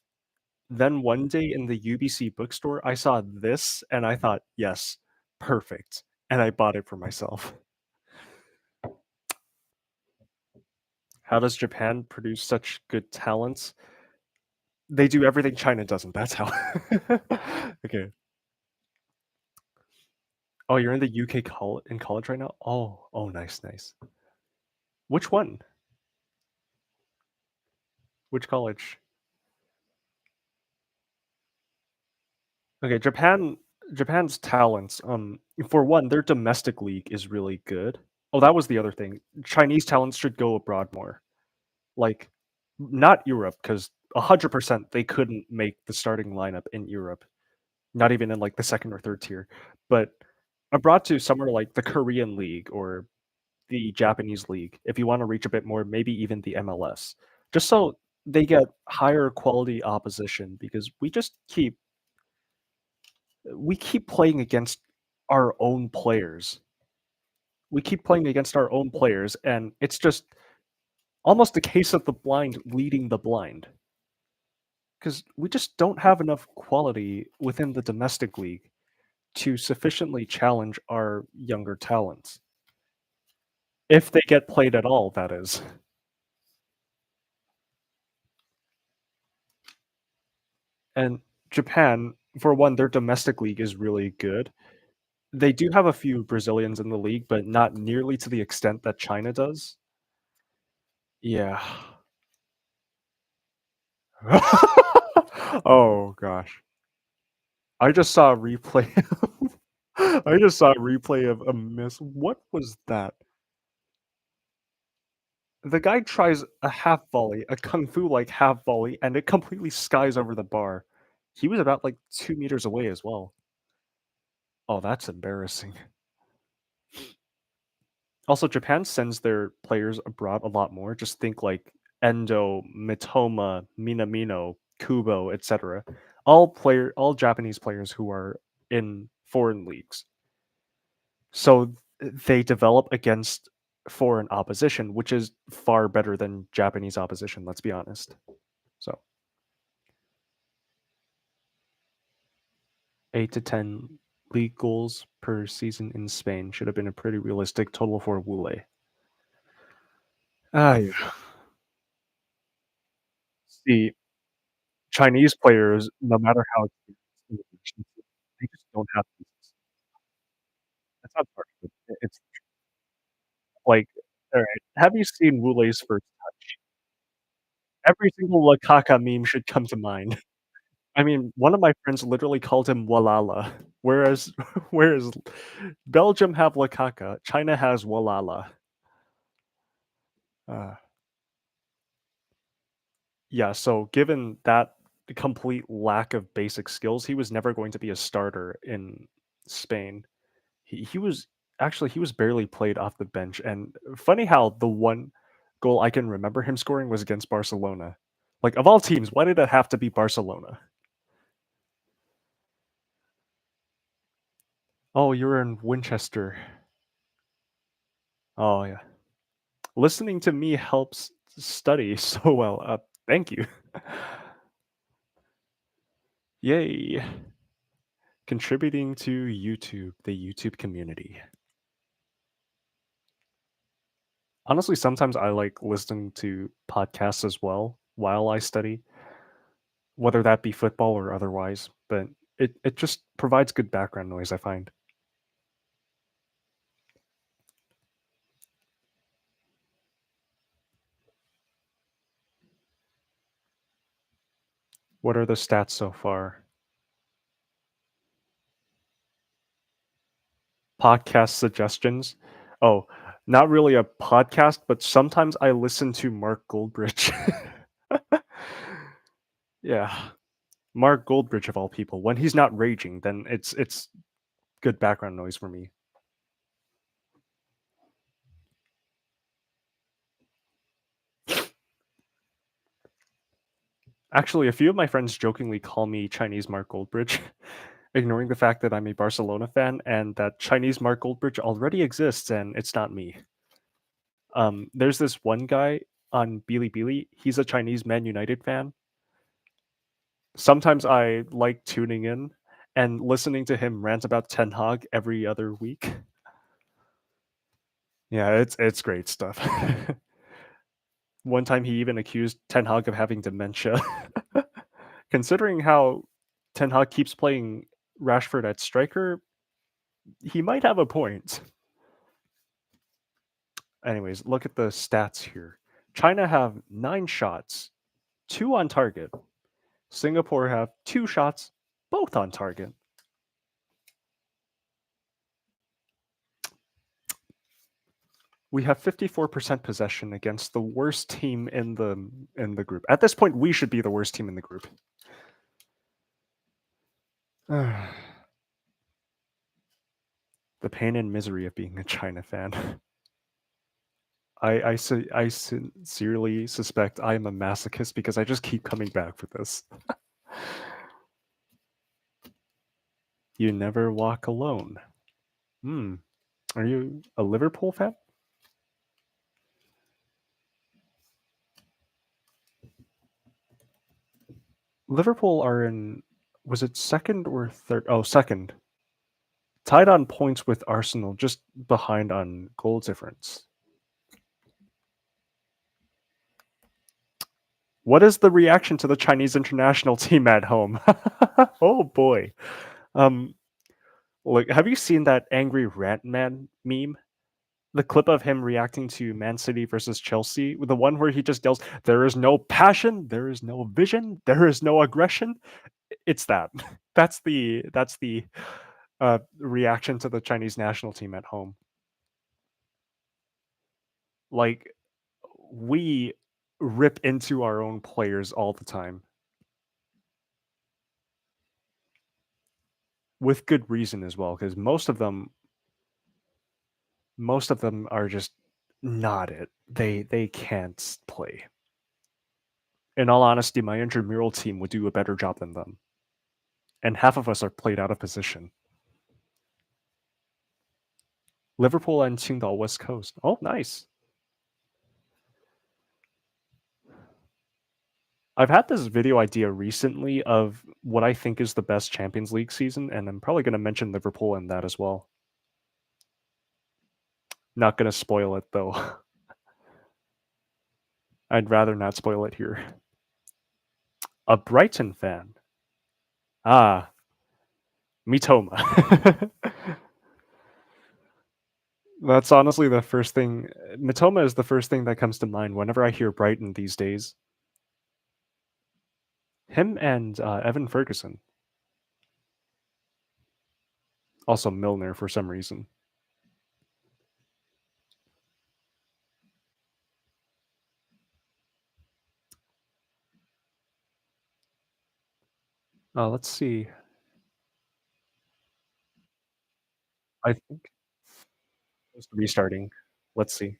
Speaker 1: Then one day in the UBC bookstore, I saw this and I thought, yes, perfect, and I bought it for myself. How does Japan produce such good talents? They do everything China doesn't, that's how. Okay. Oh, you're in the UK in college right now? Oh, oh, nice, nice. Which one? Which college? Okay, Japan's talents, for one, their domestic league is really good. Oh, that was the other thing. Chinese talents should go abroad more. Like, not Europe, because 100% they couldn't make the starting lineup in Europe, not even in, like, the 2nd or 3rd tier, but abroad to somewhere like the Korean league or the Japanese league, if you wanna reach a bit more, maybe even the MLS, just so they get higher quality opposition because we keep playing against our own players. We keep playing against our own players, and it's just almost a case of the blind leading the blind. Because we just don't have enough quality within the domestic league to sufficiently challenge our younger talents. If they get played at all, that is. And Japan, for one, their domestic league is really good. They do have a few Brazilians in the league, but not nearly to the extent that China does. Yeah. Oh gosh. I just saw a replay I just saw a replay of a miss. What was that? The guy tries a half volley, a kung fu like half volley, and it completely skies over the bar. He was about like 2 meters away as well. Oh, that's embarrassing. Also, Japan sends their players abroad a lot more. Just think like Endo, Mitoma, Minamino, Kubo, etc. All Japanese players who are in foreign leagues. So they develop against foreign opposition, which is far better than Japanese opposition, let's be honest. So 8 to 10 league goals per season in Spain should have been a pretty realistic total for Wule. Ah, yeah. See, Chinese players, no matter how experienced in the national team, they just don't have pieces. That's not part of it. It's like, all right, have you seen Wule's first touch? Every single Lakaka meme should come to mind. I mean, one of my friends literally called him Walala, whereas whereas Belgium have Lakaka, China has Walala. Uh, yeah, so given that complete lack of basic skills, he was never going to be a starter in Spain. He was actually he was barely played off the bench, and funny how the one goal I can remember him scoring was against Barcelona. Like of all teams, why did it have to be Barcelona? Oh, you're in Winchester. Oh yeah. Listening to me helps study so well. Thank you. Yay. Contributing to YouTube, the YouTube community. Honestly, sometimes I like listening to podcasts as well while I study, whether that be football or otherwise, but it just provides good background noise, I find. What are the stats so far? Podcast suggestions? Oh, not really a podcast, but sometimes I listen to Mark Goldbridge. Yeah. Mark Goldbridge of all people. When he's not raging, then it's good background noise for me. Actually, a few of my friends jokingly call me Chinese Mark Goldbridge, ignoring the fact that I'm a Barcelona fan and that Chinese Mark Goldbridge already exists and it's not me. There's this one guy on Bilibili. He's a Chinese Man United fan. Sometimes I like tuning in, and listening to him rant about Ten Hag every other week. Yeah, it's great stuff. One time he even accused Ten Hag of having dementia. Considering how Ten Hag keeps playing Rashford at striker, he might have a point. Anyways, look at the stats here. China have 9 shots, 2 on target. Singapore have 2 shots, both on target. We have 54% possession against the worst team in the group. At this point, we should be the worst team in the group. The pain and misery of being a China fan. I sincerely suspect I am a masochist because I just keep coming back for this. You never walk alone. Hmm. Are you a Liverpool fan? Liverpool are in, was it second or third? Oh, second. Tied on points with Arsenal, just behind on goal difference. What is the reaction to the Chinese international team at home? Oh boy. Um, like, have you seen that angry rant man meme? The clip of him reacting to Man City versus Chelsea, the one where he just yells, "There is no passion, there is no vision, there is no aggression." It's that. That's the reaction to the Chinese national team at home. Like, we rip into our own players all the time with good reason as well, because most of them are just not it. They can't play. In all honesty, my intramural team would do a better job than them, and half of us are played out of position. Liverpool and Qingdao West Coast. Oh, nice. I've had this video idea recently of what I think is the best Champions League season, and I'm probably going to mention Liverpool in that as well. Not going to spoil it though. I'd rather not spoil it here. A Brighton fan. Ah, Mitoma. That's honestly the first thing. Mitoma is the first thing that comes to mind whenever I hear Brighton these days. Him and Evan Ferguson. Also Milner for some reason. Let's see. I think it's restarting. Let's see.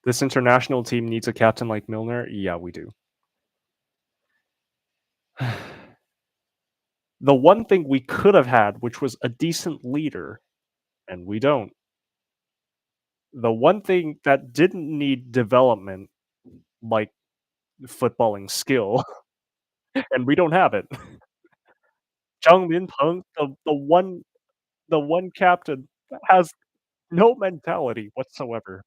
Speaker 1: This international team needs a captain like Milner. Yeah, we do. The one thing we could have had, which was a decent leader, and we don't. The one thing that didn't need development, like footballing skill, and we don't have it. Zhang Minpeng, the one captain that has no mentality whatsoever.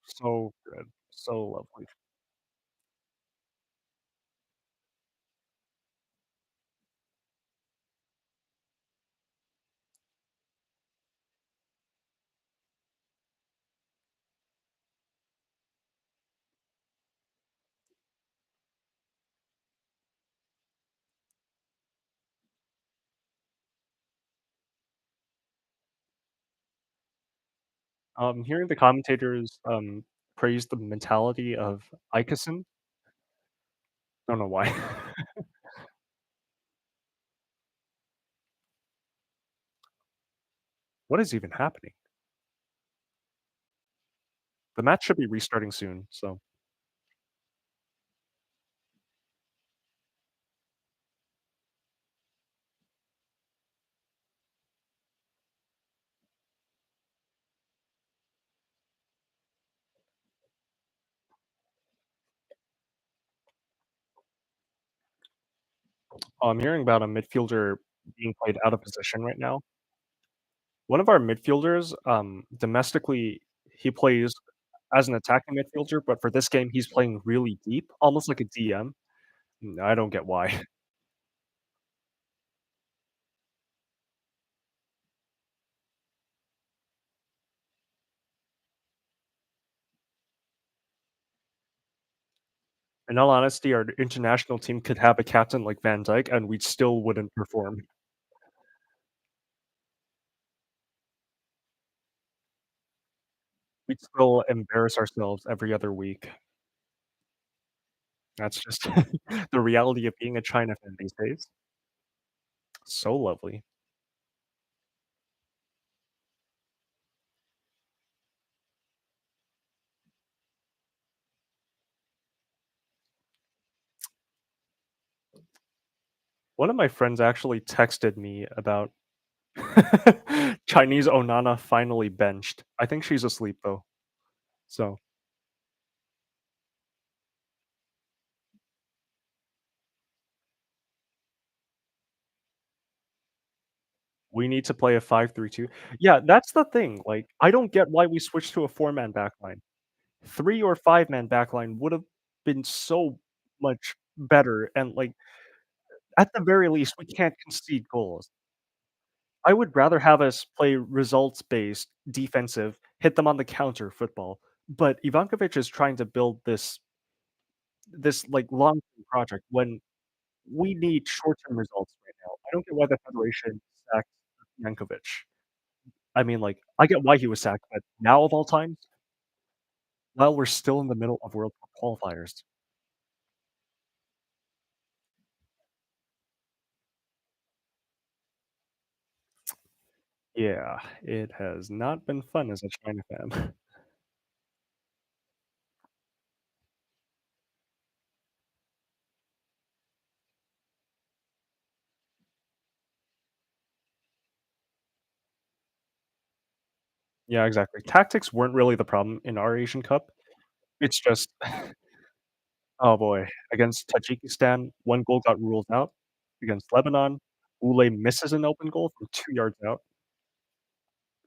Speaker 1: So good, so lovely. Hearing the commentators, praise the mentality of Ikeson, don't know why. What is even happening? The match should be restarting soon, so I'm hearing about a midfielder being played out of position right now. One of our midfielders, domestically, he plays as an attacking midfielder, but for this game, he's playing really deep, almost like a DM. I don't get why. In all honesty, our international team could have a captain like Van Dijk, and we still wouldn't perform. We'd still embarrass ourselves every other week. That's just the reality of being a China fan these days. So lovely. One of my friends actually texted me about Chinese Onana finally benched. I think she's asleep though. So we need to play a 5-3-2. Yeah, that's the thing. Like, I don't get why we switched to a four-man backline. Three or five-man backline would have been so much better. And like at the very least, we can't concede goals. I would rather have us play results-based, defensive, hit them on the counter football. But Ivankovic is trying to build this like long-term project when we need short-term results right now. I don't get why the federation sacked Ivankovic. I mean, like, I get why he was sacked, but now of all times, while we're still in the middle of World Cup qualifiers. Yeah, it has not been fun as a China fan. Yeah, exactly. Tactics weren't really the problem in our Asian Cup. It's just oh boy, against Tajikistan, 1 goal got ruled out. Against Lebanon, Ule misses an open goal from 2 yards out.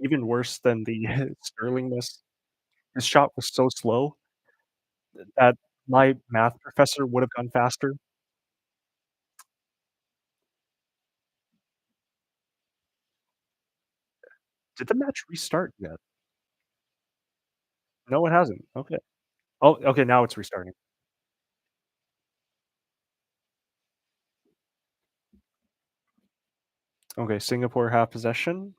Speaker 1: Even worse than the Sterling miss. His shot was so slow that my math professor would have gone faster. Did the match restart yet? No, it hasn't. Okay. Oh, okay, now it's restarting. Okay, Singapore have possession.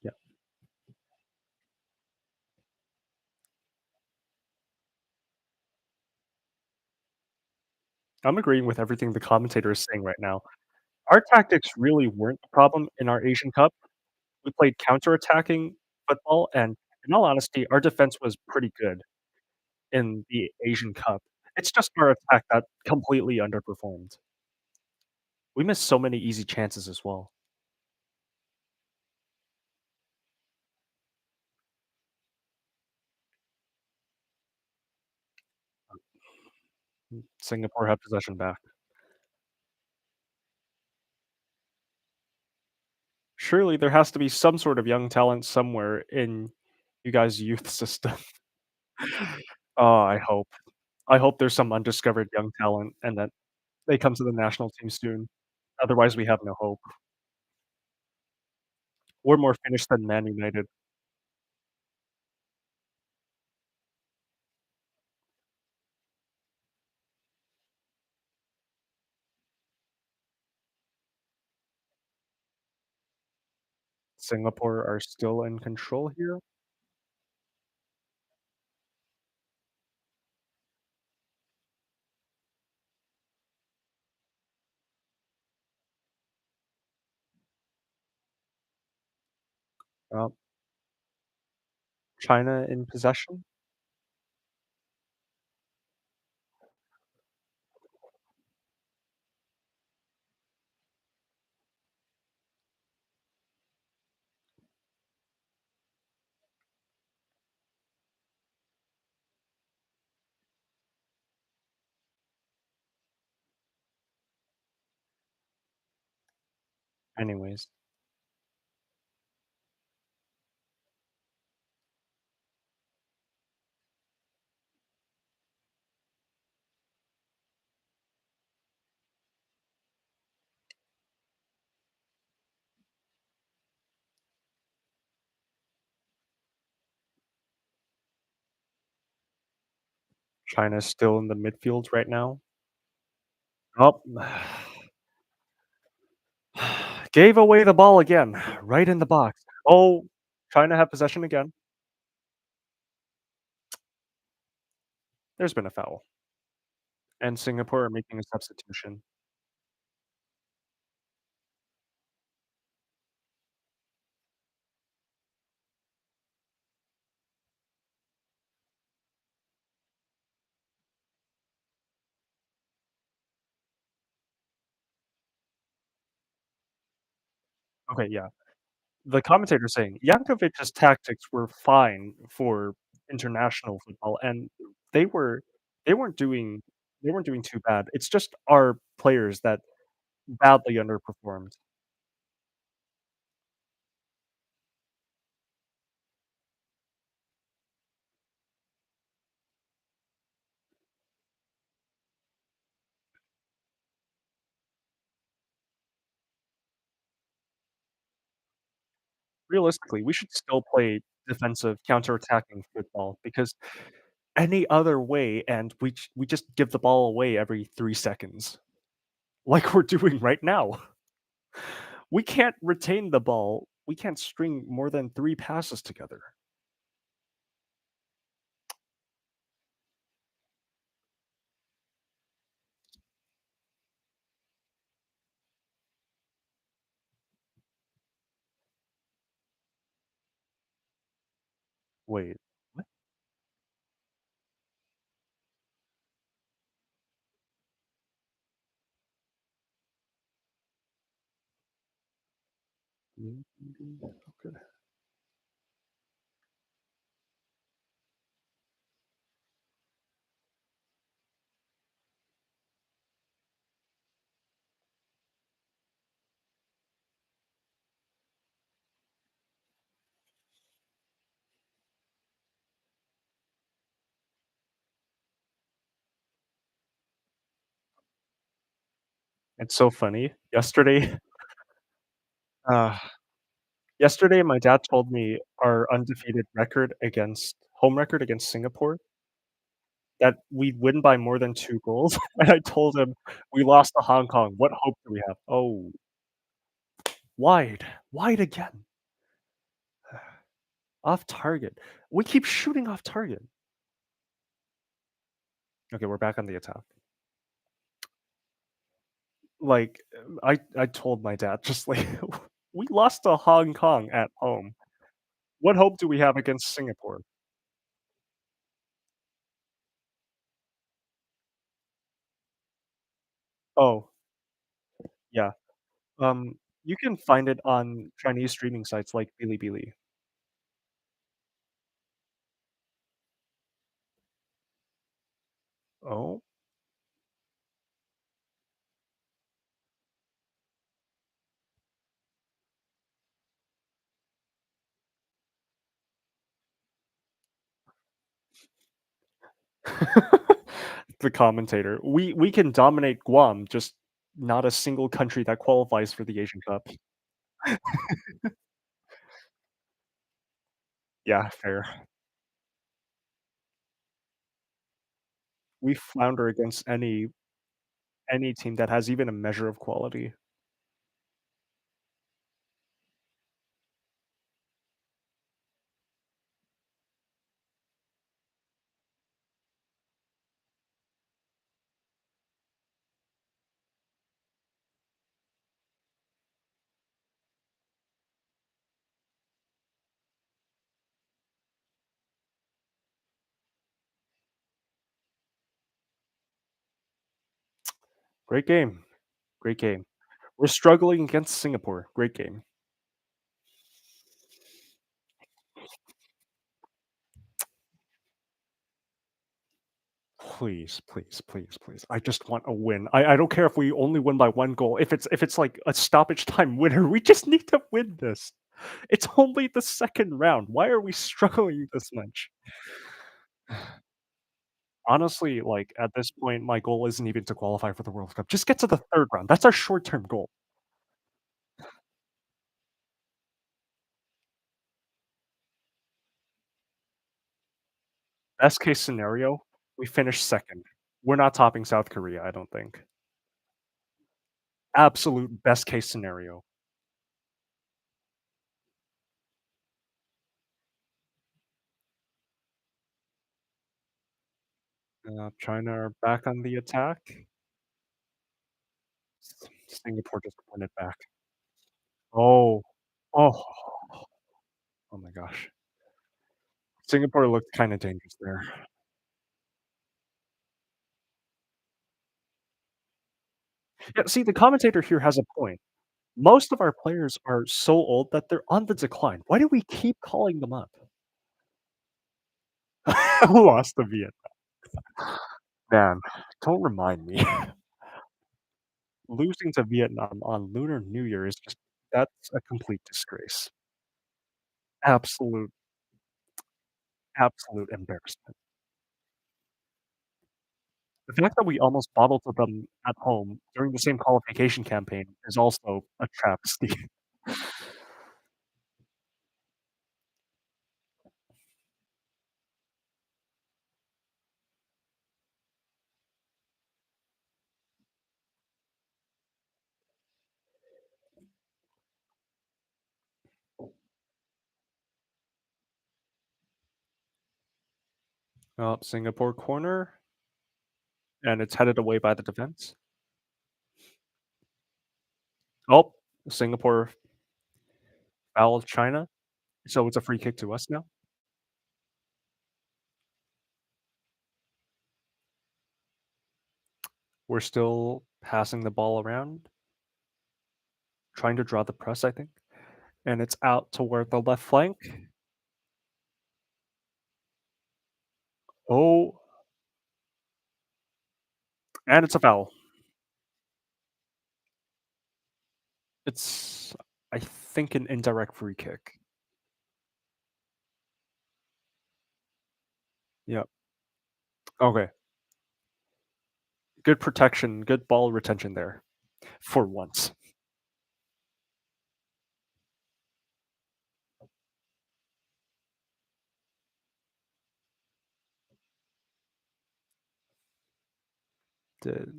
Speaker 1: Yeah. I'm agreeing with everything the commentator is saying right now. Our tactics really weren't the problem in our Asian Cup. We played counter-attacking football, and in all honesty, our defense was pretty good in the Asian Cup. It's just our attack that completely underperformed. We missed so many easy chances as well. Singapore had possession back. Surely there has to be some sort of young talent somewhere in you guys' youth system. Oh, I hope. I hope there's some undiscovered young talent and that they come to the national team soon. Otherwise, we have no hope. We're more finished than Man United. Singapore are still in control here. Uh, China in possession? Anyways, China's still in the midfield right now. Oh, gave away the ball again, right in the box. Oh, China have possession again. There's been a foul, and Singapore are making a substitution. Okay, yeah. The commentator saying Yankovic's tactics were fine for international football, and they were they weren't doing they weren't doing too bad. It's just our players that badly underperformed. Realistically, we should still play defensive counter-attacking football because any other way and we just give the ball away every 3 seconds, like we're doing right now. We can't retain the ball. We can't string more than 3 passes together. Wait, what? Okay. It's so funny. Uh, yesterday, my dad told me our undefeated record against home record against Singapore, that we win by more than 2 goals, and I told him, "We lost to Hong Kong. What hope do we have?" Oh, wide. Wide again. Off target. We keep shooting off target. Okay, we're back on the attack. Like, I told my dad just like, "We lost to Hong Kong at home. What hope do we have against Singapore?" Oh, yeah. You can find it on Chinese streaming sites like Bilibili. Oh? The commentator. We can dominate Guam, just not a single country that qualifies for the Asian Cup. Yeah, fair. We flounder against any team that has even a measure of quality. Great game. Great game. We're struggling against Singapore. Great game. Please, please, please, please. I just want a win. I don't care if we only win by 1 goal. If it's like a stoppage time winner, we just need to win this. It's only the 2nd round. Why are we struggling this much? Honestly, like, at this point, my goal isn't even to qualify for the World Cup. Just get to the 3rd round. That's our short-term goal. Best case scenario, we finish 2nd. We're not topping South Korea, I don't think. Absolute best case scenario. China are back on the attack. Singapore just won it back. Oh. Oh. Oh my gosh. Singapore looked kinda dangerous there. Yeah, see, the commentator here has a point. Most of our players are so old that they're on the decline. Why do we keep calling them up? Lost to Vietnam. Man, don't remind me. Losing to Vietnam on Lunar New Year is just that's a complete disgrace. Absolute, absolute embarrassment. The fact that we almost bottled to them at home during the same qualification campaign is also a travesty. Singapore corner, and it's headed away by the defense. Oh, Singapore fouled China, so it's a free kick to us now. We're still passing the ball around, trying to draw the press, I think, and it's out toward the left flank. Oh, and it's a foul. It's, I think, an indirect free kick. Yep. Okay. Good protection, good ball retention there for once. Did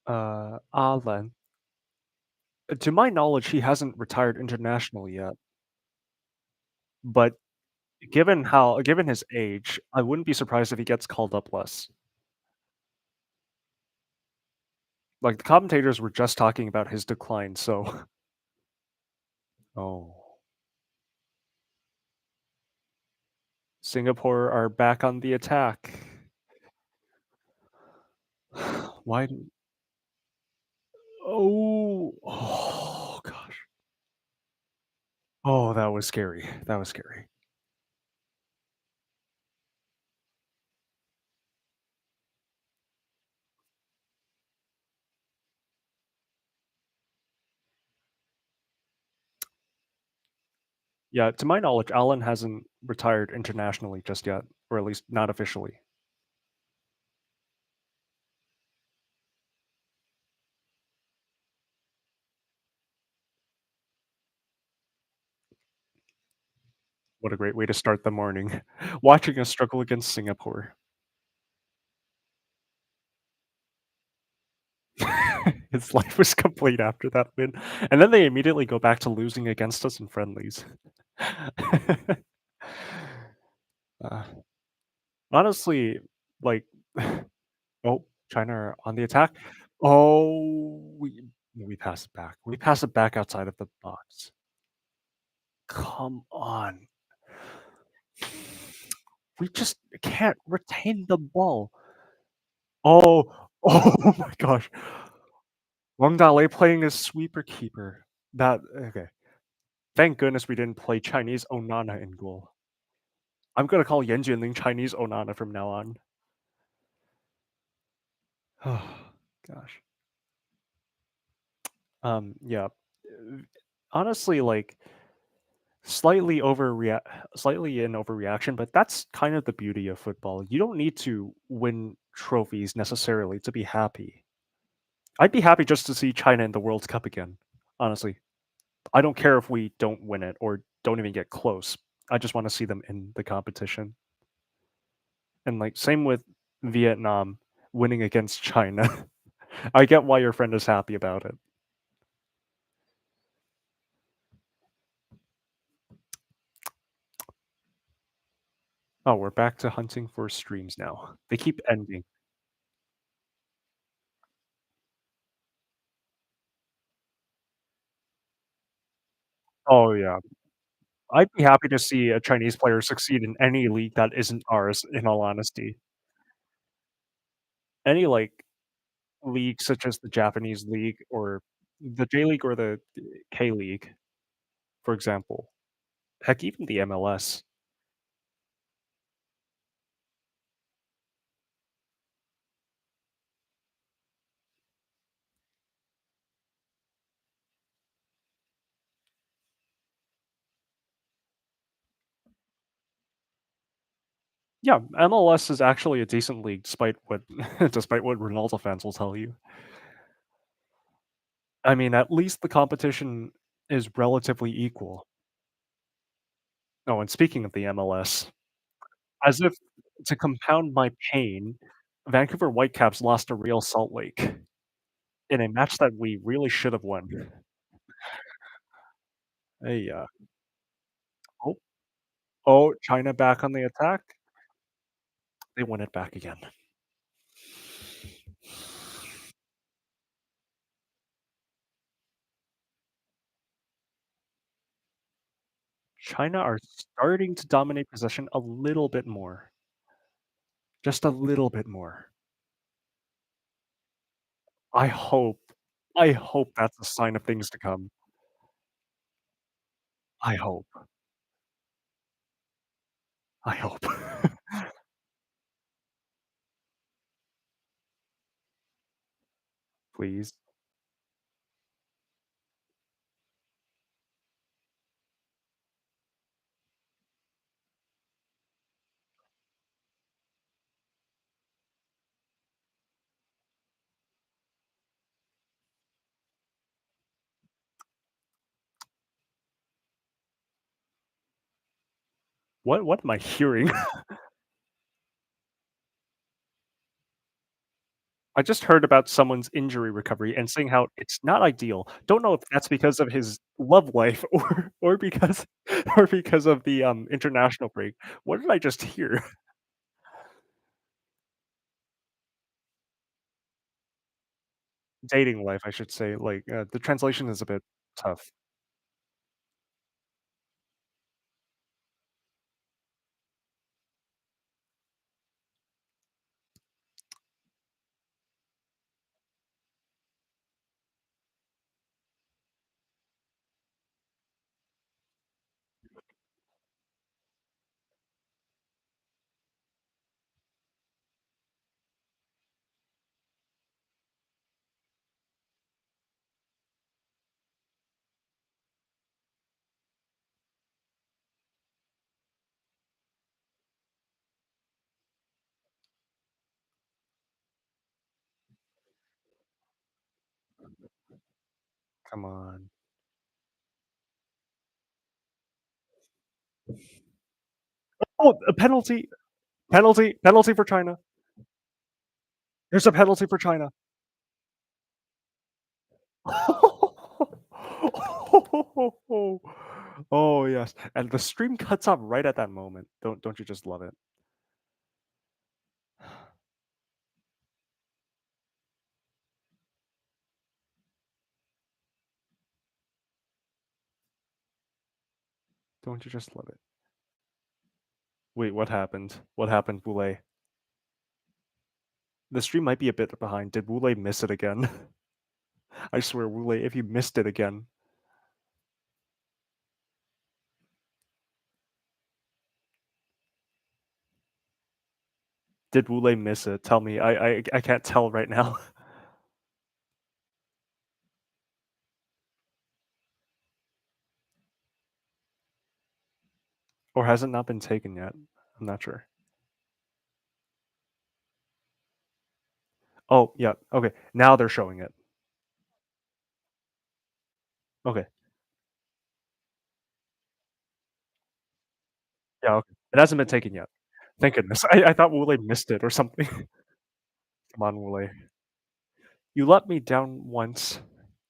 Speaker 1: Alan. To my knowledge, he hasn't retired internationally yet, but given his age, I wouldn't be surprised if he gets called up less. Like, the commentators were just talking about his decline, so Oh. Singapore are back on the attack. Why didn't Oh. Oh gosh. Oh, that was scary. That was scary. Yeah, to my knowledge, Allen hasn't retired internationally just yet, or at least not officially. What a great way to start the morning. Watching us struggle against Singapore. His life was complete after that win, and then they immediately go back to losing against us in friendlies. Uh, honestly, like, oh, China are on the attack. Oh, We pass it back. We pass it back outside of the box. Come on. We just can't retain the ball. Oh, oh my gosh. Wang Dale playing as sweeper keeper. That okay. Thank goodness we didn't play Chinese Onana in goal. I'm gonna call Yan Jinling Chinese Onana from now on. Oh, gosh. Yeah. Honestly, like slightly in overreaction, but that's kind of the beauty of football. You don't need to win trophies necessarily to be happy. I'd be happy just to see China in the World Cup again. Honestly, I don't care if we don't win it or don't even get close. I just want to see them in the competition. And like same with Vietnam winning against China. I get why your friend is happy about it. Oh, we're back to hunting for streams now. They keep ending. Oh yeah. I'd be happy to see a Chinese player succeed in any league that isn't ours, in all honesty. Any like league such as the Japanese league or the J League or the K League, for example. Heck, even the MLS. Yeah, MLS is actually a decent league despite what despite what Ronaldo fans will tell you. I mean, at least the competition is relatively equal. Oh, and speaking of the MLS, as if to compound my pain, Vancouver Whitecaps lost to Real Salt Lake in a match that we really should have won. Hey, oh, oh, China back on the attack. They win it back again. China are starting to dominate possession a little bit more. Just a little bit more. I hope I hope that's a sign of things to come. I hope. I hope. Please. What am I hearing? I just heard about someone's injury recovery and saying how it's not ideal. Don't know if that's because of his love life or because or because of the, international break. What did I just hear? Dating life, I should say, like, the translation is a bit tough. Come on. Oh, a penalty! Penalty! Penalty for China! There's a penalty for China! Oh, yes, and the stream cuts off right at that moment. Don't you just love it? Don't you just love it? Wait, what happened? What happened, Boulay? The stream might be a bit behind. Did Boulay miss it again? I swear, Boulay, if you missed it again. Did Boulay miss it? Tell me. I can't tell right now. Or has it not been taken yet? I'm not sure. Oh, yeah. Okay. Now they're showing it. Okay. Yeah, okay. It hasn't been taken yet. Thank goodness. I thought Wule missed it or something. Come on, Wule. You let me down once.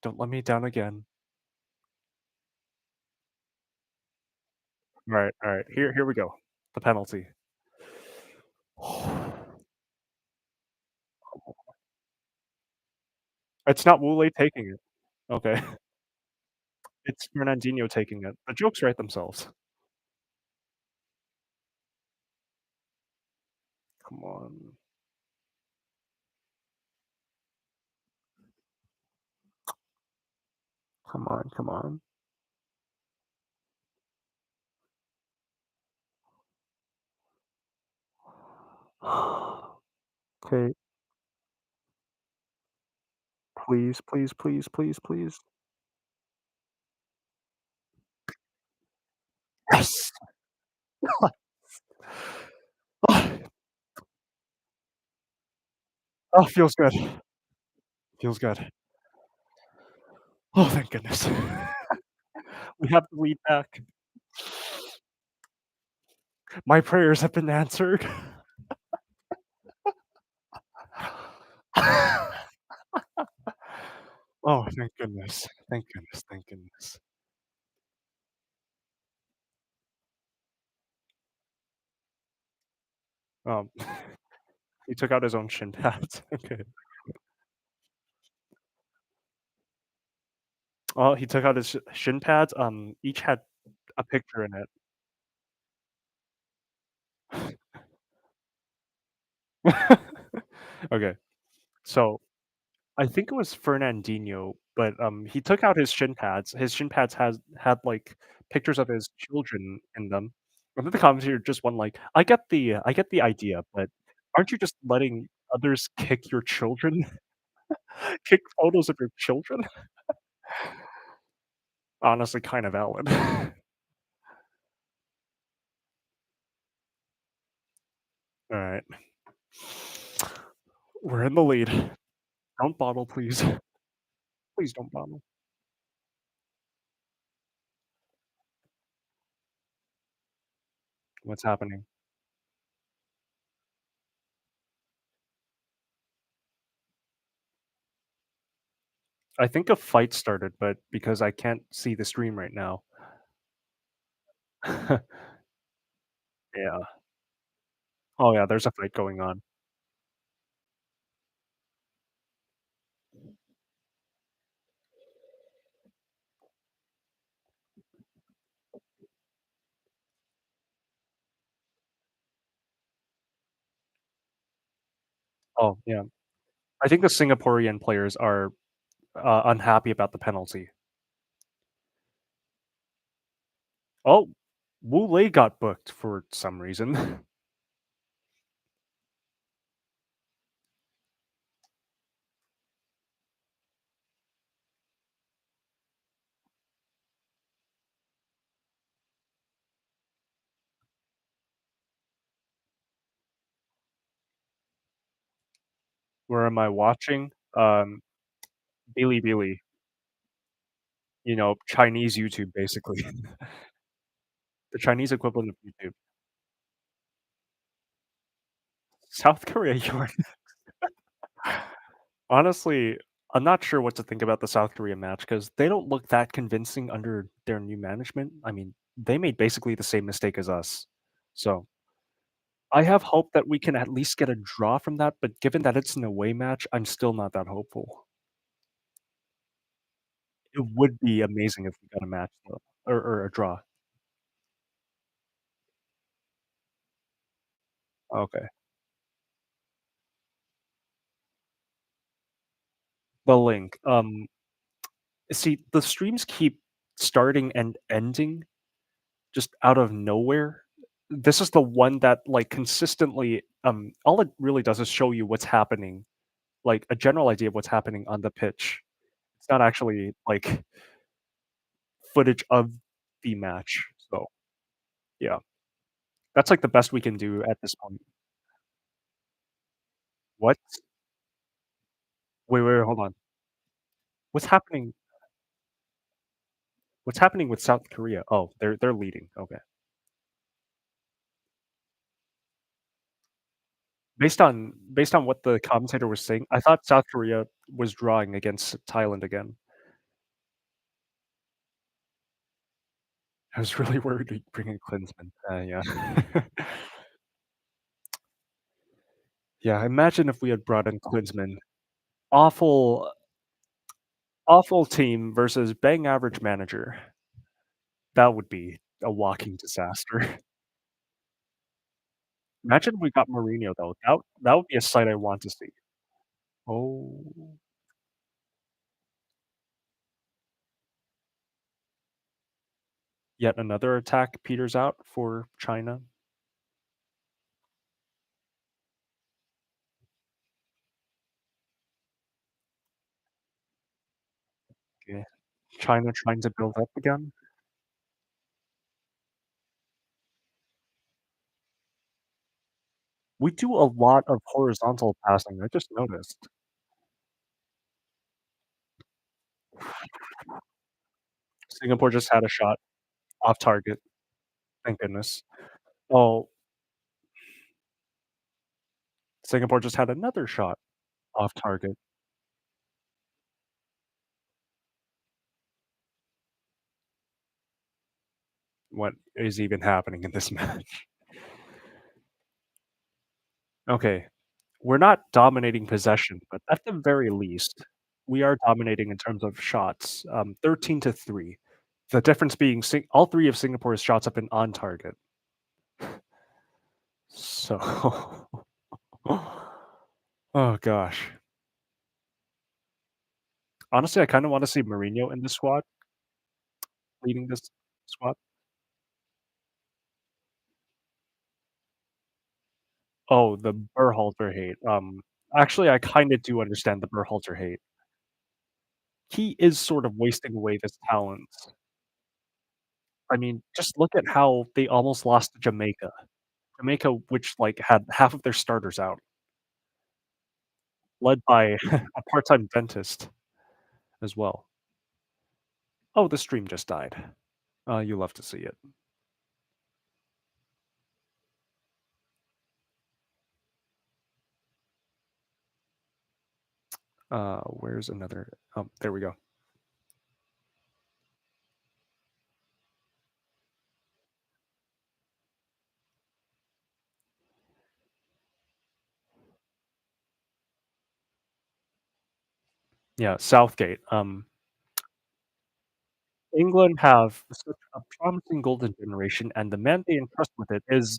Speaker 1: Don't let me down again. Alright. Here we go. The penalty. It's not Wule taking it. Okay. It's Fernandinho taking it. The jokes write themselves. Come on. Come on. Okay. Please. Yes! Oh, feels good. Feels good. Oh, thank goodness. We have the lead back. My prayers have been answered. Oh, thank goodness. Thank goodness, thank goodness. Um, he took out his own shin pads. Okay. Oh, he took out his shin pads, each had a picture in it. Okay, so I think it was Fernandinho, but, he took out his shin pads. His shin pads had, like, pictures of his children in them. And then the commentator just went like, I get the idea, but aren't you just letting others kick your children? Kick photos of your children?" Honestly, kinda valid. Alright. We're in the lead. Don't bottle, please. Please don't bottle. What's happening? I think a fight started, but because I can't see the stream right now. Yeah. Oh, yeah, there's a fight going on. Oh, yeah. I think the Singaporean players are, unhappy about the penalty. Oh, Wu Lei got booked for some reason. Where am I watching? Bilibili, Chinese YouTube, basically. The Chinese equivalent of YouTube. South Korea, you're honestly, I'm not sure what to think about the South Korea match because they don't look that convincing under their new management. I mean, they made basically the same mistake as us. So, I have hope that we can at least get a draw from that, but given that it's an away match, I'm still not that hopeful. It would be amazing if we got a match though, or a draw. Okay. The link. See, the streams keep starting and ending just out of nowhere. This is the one that, like, consistently, all it really does is show you what's happening, like, a general idea of what's happening on the pitch. It's not actually, like, footage of the match, so, yeah. That's, like, the best we can do at this point. What? Wait, hold on. What's happening what's happening with South Korea? Oh, they're leading, okay. Based on what the commentator was saying, I thought South Korea was drawing against Thailand again. I was really worried to bring in Klinsmann. Yeah. Yeah, imagine if we had brought in Klinsmann. Awful awful team versus bang average manager. That would be a walking disaster. Imagine we got Mourinho though. That would be a sight I want to see. Oh, yet another attack peters out for China. Okay. China trying to build up again. We do a lot of horizontal passing, I just noticed. Singapore just had a shot off target, thank goodness. Oh, Singapore just had another shot off target. What is even happening in this match? Okay, we're not dominating possession, but at the very least, we are dominating in terms of shots, 13-3. The difference being all 3 of Singapore's shots have been on target. So oh gosh. Honestly, I kinda wanna see Mourinho in this squad, leading this squad. Oh, the Berhalter hate, actually, I kinda do understand the Berhalter hate. He is sort of wasting away this talent. I mean, just look at how they almost lost to Jamaica. Jamaica, which, like, had half of their starters out, led by a part-time dentist as well. Oh, the stream just died. You love to see it. Where's another oh, there we go. Yeah, Southgate. England have such a promising golden generation, and the man they entrust with it is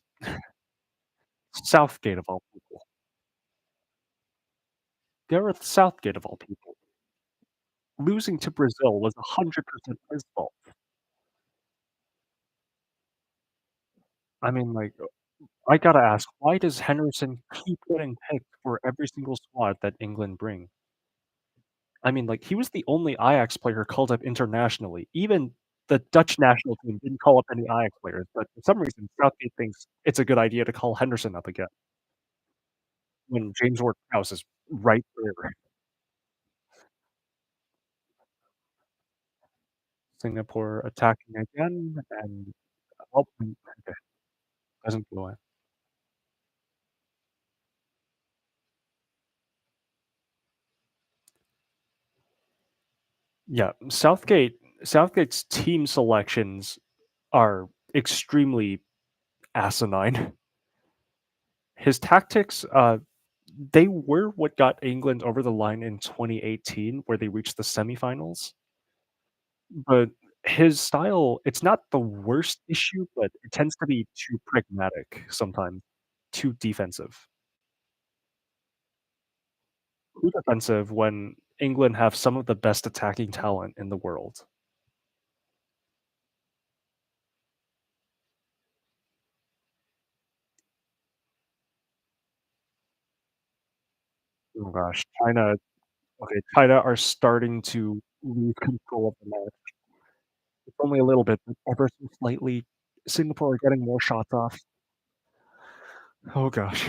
Speaker 1: Southgate of all people. Gareth Southgate of all people. Losing to Brazil was 100% his fault. I mean, like, I gotta ask, why does Henderson keep getting picked for every single squad that England bring? I mean, like, he was the only Ajax player called up internationally. Even the Dutch national team didn't call up any Ajax players, but for some reason, Southgate thinks it's a good idea to call Henderson up again when James Ward-Prowse is right there. Singapore attacking again, and oh, okay, doesn't go in. Yeah, Southgate's team selections are extremely asinine. His tactics, they were what got England over the line in 2018, where they reached the semifinals, but his style, it's not the worst issue, but it tends to be too pragmatic sometimes too defensive. Too defensive when England have some of the best attacking talent in the world. Oh gosh, China are starting to lose control of the match. It's only a little bit, but ever so slightly. Singapore are getting more shots off. Oh gosh.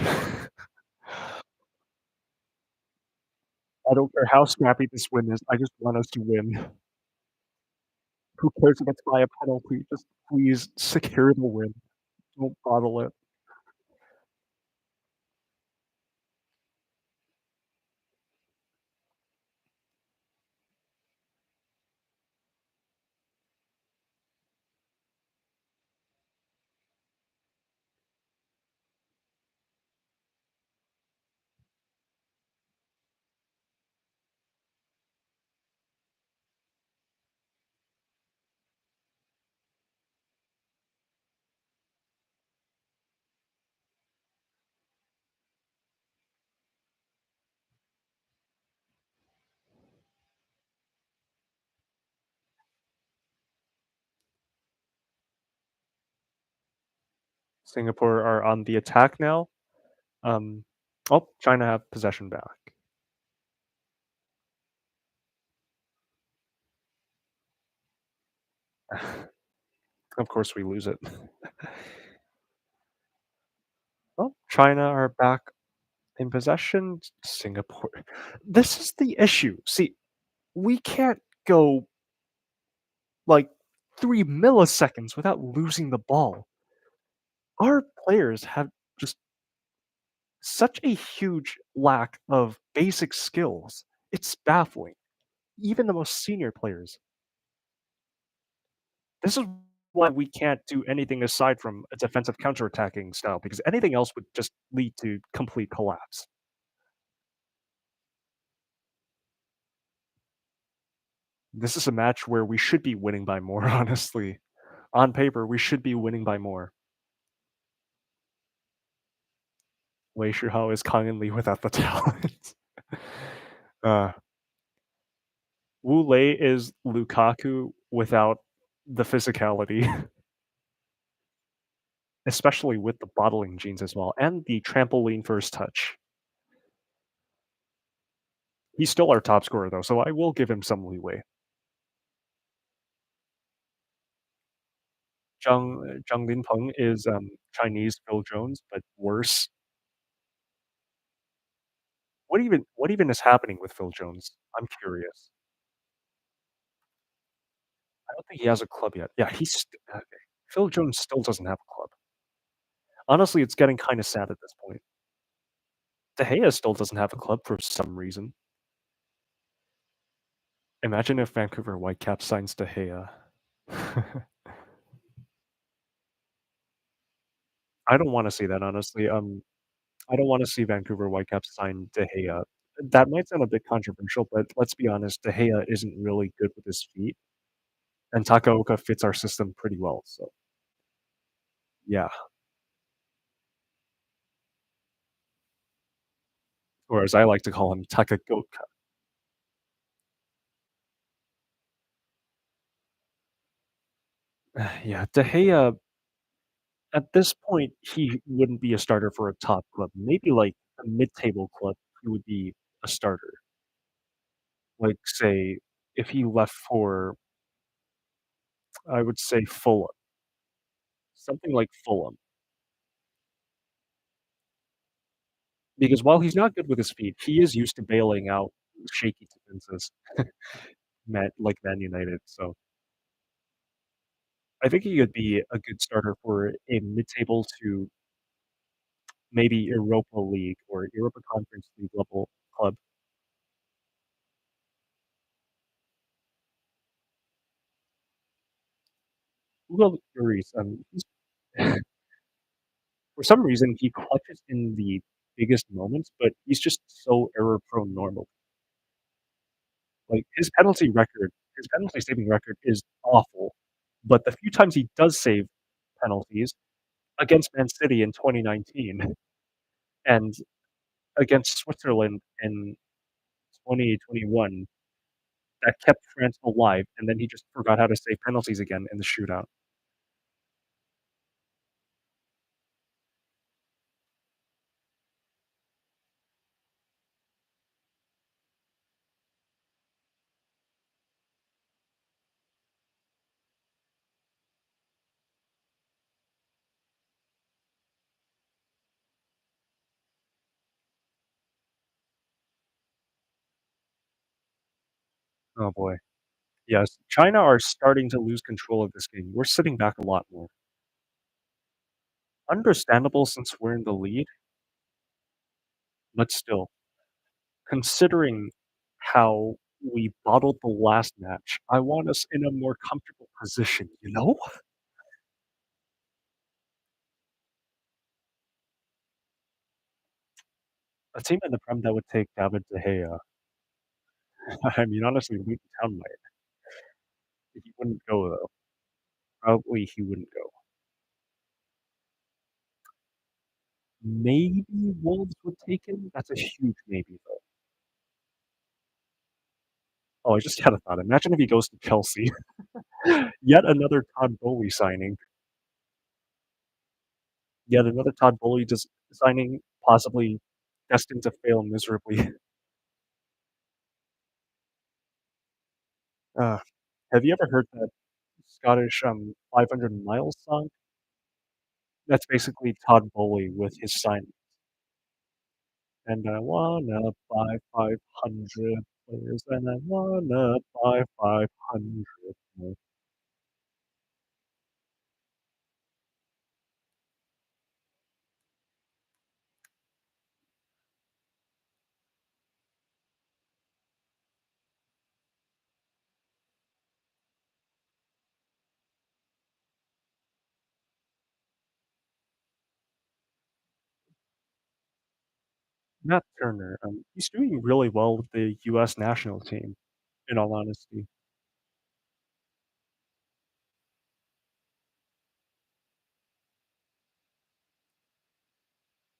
Speaker 1: I don't care how scrappy this win is, I just want us to win. Who cares if it's by a penalty? Just please secure the win. Don't bottle it. Singapore are on the attack now. Um, oh, China have possession back. Of course, we lose it. Well, China are back in possession. Singapore. This is the issue. See, we can't go like 3 milliseconds without losing the ball. Our players have just such a huge lack of basic skills. It's baffling. Even the most senior players. This is why we can't do anything aside from a defensive counterattacking style, because anything else would just lead to complete collapse. This is a match where we should be winning by more, honestly. On paper, we should be winning by more. Wei Shihao is Kang Lee without the talent. uh, Wu Lei is Lukaku without the physicality, especially with the bottling genes as well, and the trampoline first touch. He's still our top scorer though, so I will give him some leeway. Zhang Linpeng is Chinese Phil Jones, but worse. What even is happening with Phil Jones? I'm curious. I don't think he has a club yet. Yeah, okay. Phil Jones still doesn't have a club. Honestly, it's getting kinda sad at this point. De Gea still doesn't have a club for some reason. Imagine if Vancouver Whitecaps signs De Gea. I don't wanna see that, honestly, I don't wanna see Vancouver Whitecaps sign De Gea. That might sound a bit controversial, but let's be honest, De Gea isn't really good with his feet, and Takaoka fits our system pretty well, so yeah. Or as I like to call him, Takagoka. Yeah, De Gea, at this point, he wouldn't be a starter for a top club. Maybe like a mid-table club, he would be a starter. Like, say, if he left for, I would say Fulham, something like Fulham. Because while he's not good with his feet, he is used to bailing out shaky defenses, Man United. So I think he could be a good starter for a mid-table to maybe Europa League or Europa Conference League level club. Hugo Lloris, for some reason, he clutches in the biggest moments, but he's just so error-prone normally. Like, his penalty saving record is awful, but the few times he does save penalties against Man City in 2019, and against Switzerland in 2021 that kept France alive, and then he just forgot how to save penalties again in the shootout. Oh boy. Yes, China are starting to lose control of this game. We're sitting back a lot more. Understandable since we're in the lead, but still, considering how we bottled the last match, I want us in a more comfortable position, you know? A team in the Prem that would take David De Gea. I mean, honestly, Luton Town might. He wouldn't go, though. Probably he wouldn't go. Maybe Wolves would take him? That's a huge maybe, though. Oh, I just had a thought. Imagine if he goes to Chelsea. Yet another Todd Bowley signing. Yet another Todd Bowley just signing, possibly destined to fail miserably. Uh, have you ever heard that Scottish 500 Miles song? That's basically Todd Bowley with his sign. And I wanna buy 500 players, and I wanna buy 500 more. Matt Turner, he's doing really well with the US national team, in all honesty.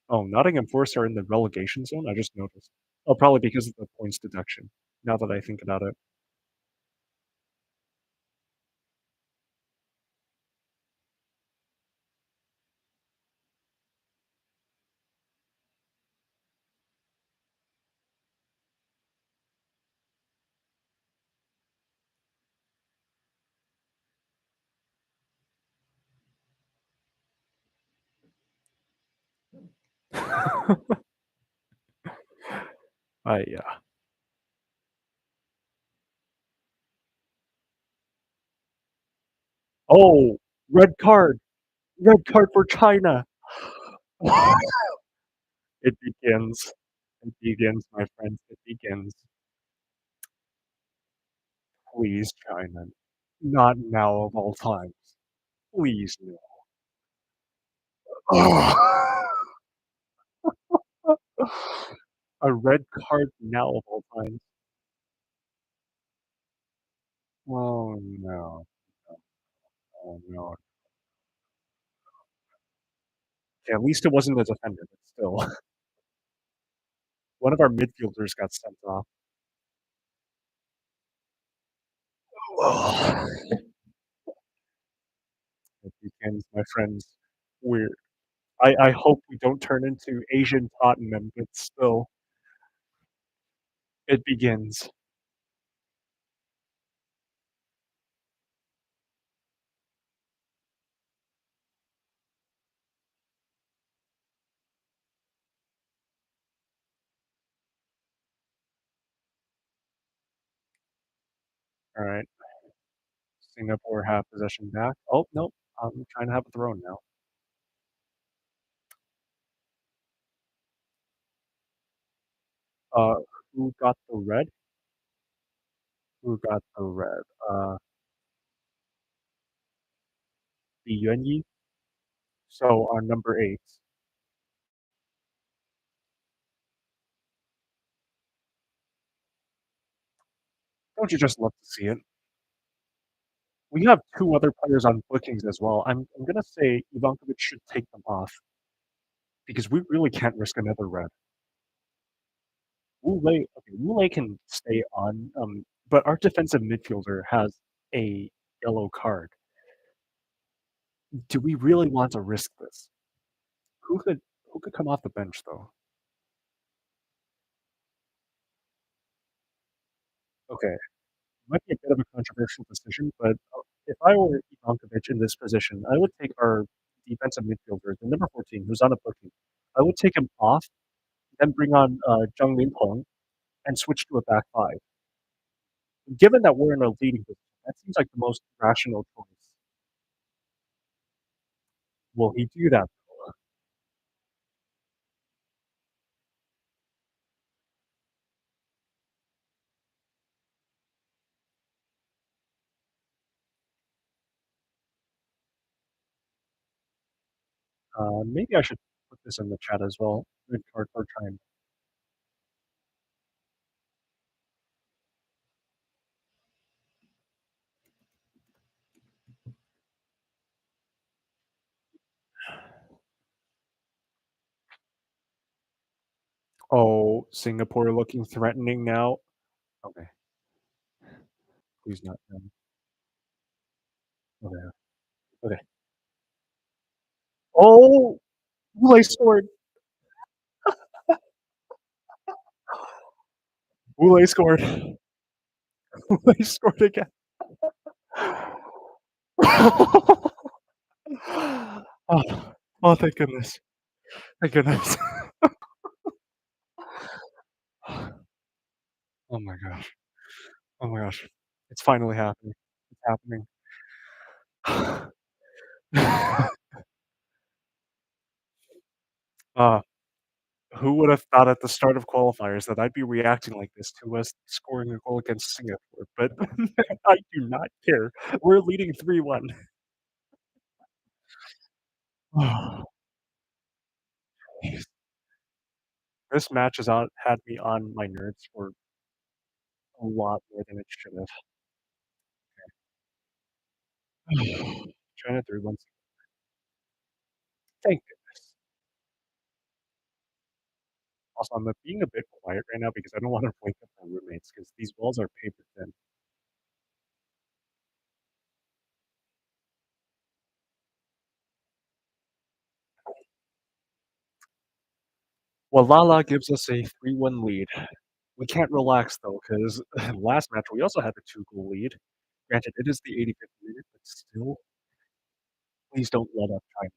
Speaker 1: Oh, Nottingham Forest are in the relegation zone? I just noticed. Oh, probably because of the points deduction, now that I think about it. Yeah. Oh, red card! Red card for China! It begins. It begins, my friends, it begins. Please, China. Not now of all times. Please, no. A red card now of all times. Oh, no. Oh, no. Okay, at least it wasn't the defender, but still. One of our midfielders got sent off. It begins, my friends. We're I hope we don't turn into Asian Tottenham, but still, it begins. Alright, Singapore have possession back. Oh, nope, I'm trying to have a throw now. Uh, who got the red? Who got the red? The Yuanyi? So, on number 8. Don't you just love to see it? We have 2 other players on bookings as well. I'm gonna say Ivankovic should take them off. because we really can't risk another red. Wu can stay on, but our defensive midfielder has a yellow card. Do we really want to risk this? Who could who could come off the bench though? Okay, might be a bit of a controversial decision, but if I were Ivankovic in this position, I would take our defensive midfielder, the number 14, who's on a booking. I would take him off, then bring on Zhang Linpeng and switch to a back five. Given that we're in a leading position, that seems like the most rational choice. Will he do that? Maybe I should put this in the chat as well. Good card for time. Oh, Singapore looking threatening now. Okay, please not them. Okay, okay. Oh, Wule scored. Wule scored. Wule scored again. Oh, oh, thank goodness. Thank goodness. Oh my gosh. Oh my gosh. It's finally happening. It's happening. uh, who would have thought at the start of qualifiers that I'd be reacting like this to us scoring a goal against Singapore? But I do not care. We're leading 3-1. This match has had me on my nerves for a lot more than it should have. China 3-1. Thank goodness. Also, I'm being a bit quiet right now because I don't want to wake up my roommates because these walls are paper thin. Well, Lala gives us a 3-1 lead. We can't relax though, because last match we also had a two-goal lead. Granted, it is the 85th minute, but still, please don't let up China.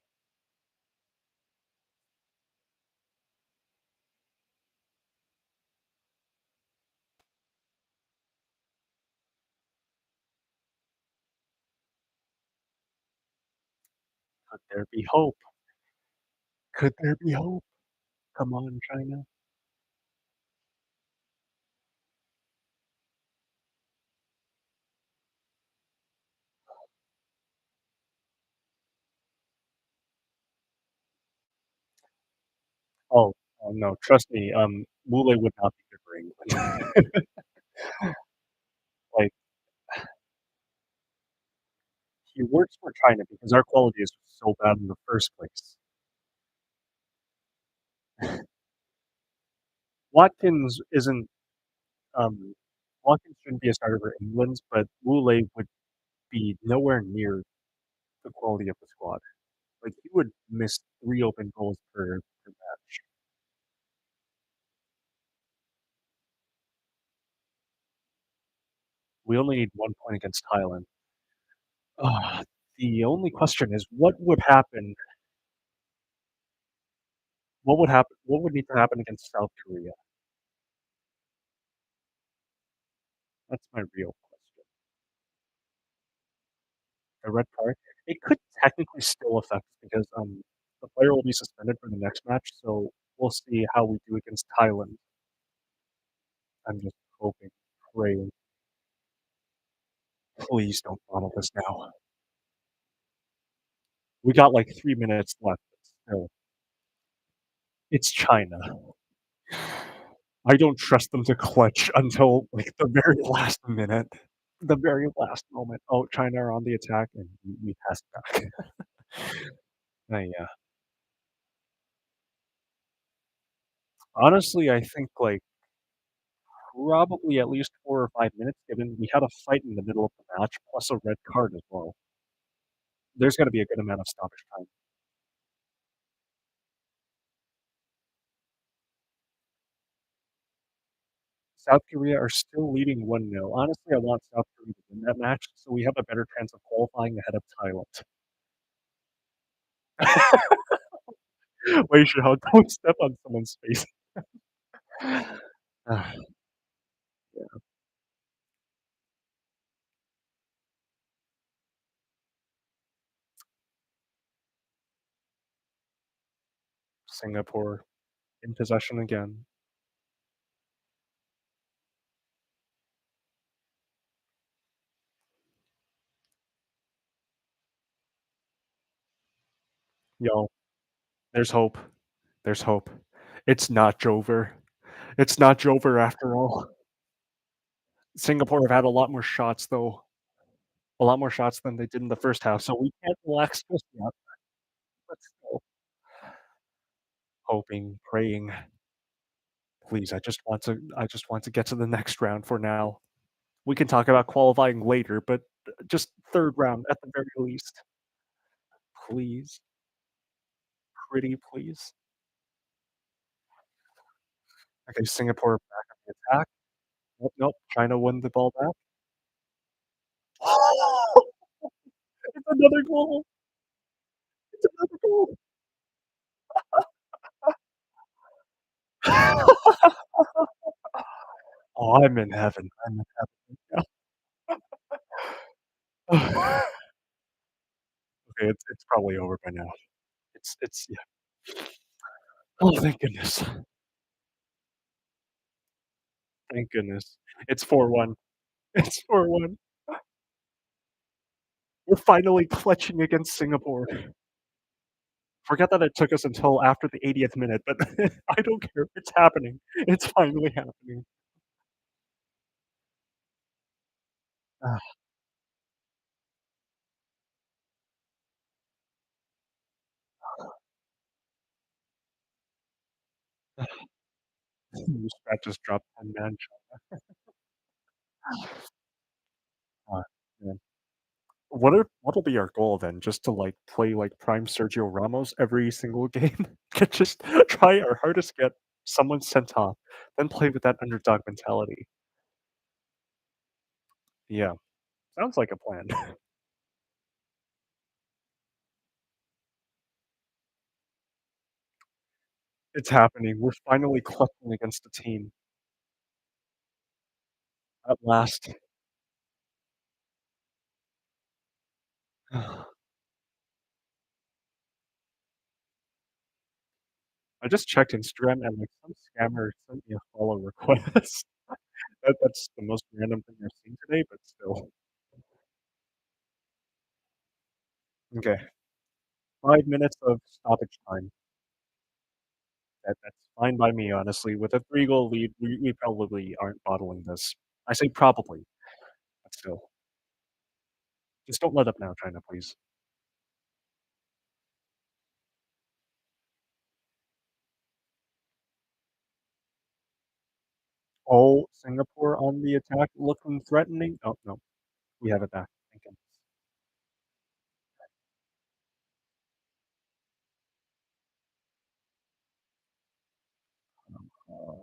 Speaker 1: Could there be hope? Could there be hope? Come on, China. Oh, oh no, trust me. Mule would not be good for England. Like he works for China because our quality is so bad in the first place. Watkins isn't. Um, Watkins shouldn't be a starter for England, but Mule would be nowhere near the quality of the squad. Like he would miss 3 open goals per match. We only need 1 point against Thailand. Ah, the only question is what would need to happen against South Korea? That's my real question. A red card? It could technically still affect because, the player will be suspended for the next match, so we'll see how we do against Thailand. I'm just hoping, praying, please don't bottle this now. We got, like, 3 minutes left, but still. It's China. I don't trust them to clutch until, like, the very last minute, the very last moment. Oh, China are on the attack, and we pass it back. Yeah. Honestly, I think, like, probably at least 4 or 5 minutes, given we had a fight in the middle of the match, plus a red card as well. There's gotta be a good amount of stoppage time. South Korea are still leading 1-0. Honestly, I want South Korea to win that match, so we have a better chance of qualifying ahead of Thailand. Wei Shihao, don't step on someone's face. Ah, yeah, Singapore in possession again. Yo, there's hope. There's hope. It's not Jover. It's not Jover after all. Singapore have had a lot more shots, though. A lot more shots than they did in the first half, so we can't relax just yet, but still hoping, praying. Please, I just want to get to the next round for now. We can talk about qualifying later, but just 3rd round at the very least. Please, pretty please. Okay, Singapore back on the attack. Nope, nope, China won the ball back. It's another goal! It's another goal! Oh, I'm in heaven. I'm in heaven right now. Okay, it's probably over by now. It's yeah. Oh, thank goodness. Thank goodness. It's 4-1. It's 4-1. We're finally clutching against Singapore. Forget that it took us until after the 80th minute, but I don't care. It's happening. It's finally happening. Ah, that just dropped 10 man. Ah, man. What'll be our goal then? Just to, like, play like prime Sergio Ramos every single game? Just try our hardest to get someone sent off, then play with that underdog mentality. Yeah, sounds like a plan. It's happening. We're finally clutching against a team at last. I just checked Instagram and, like, some scammer sent me a follow request. That's the most random thing I've seen today, but still. Okay, 5 minutes of stoppage time. That's fine by me, honestly. With a 3-goal lead, we probably aren't bottling this. I say probably, but still. Just don't let up now, China, please. Oh, Singapore on the attack, looking threatening. Oh, no, we have it back. Thank goodness. Uh,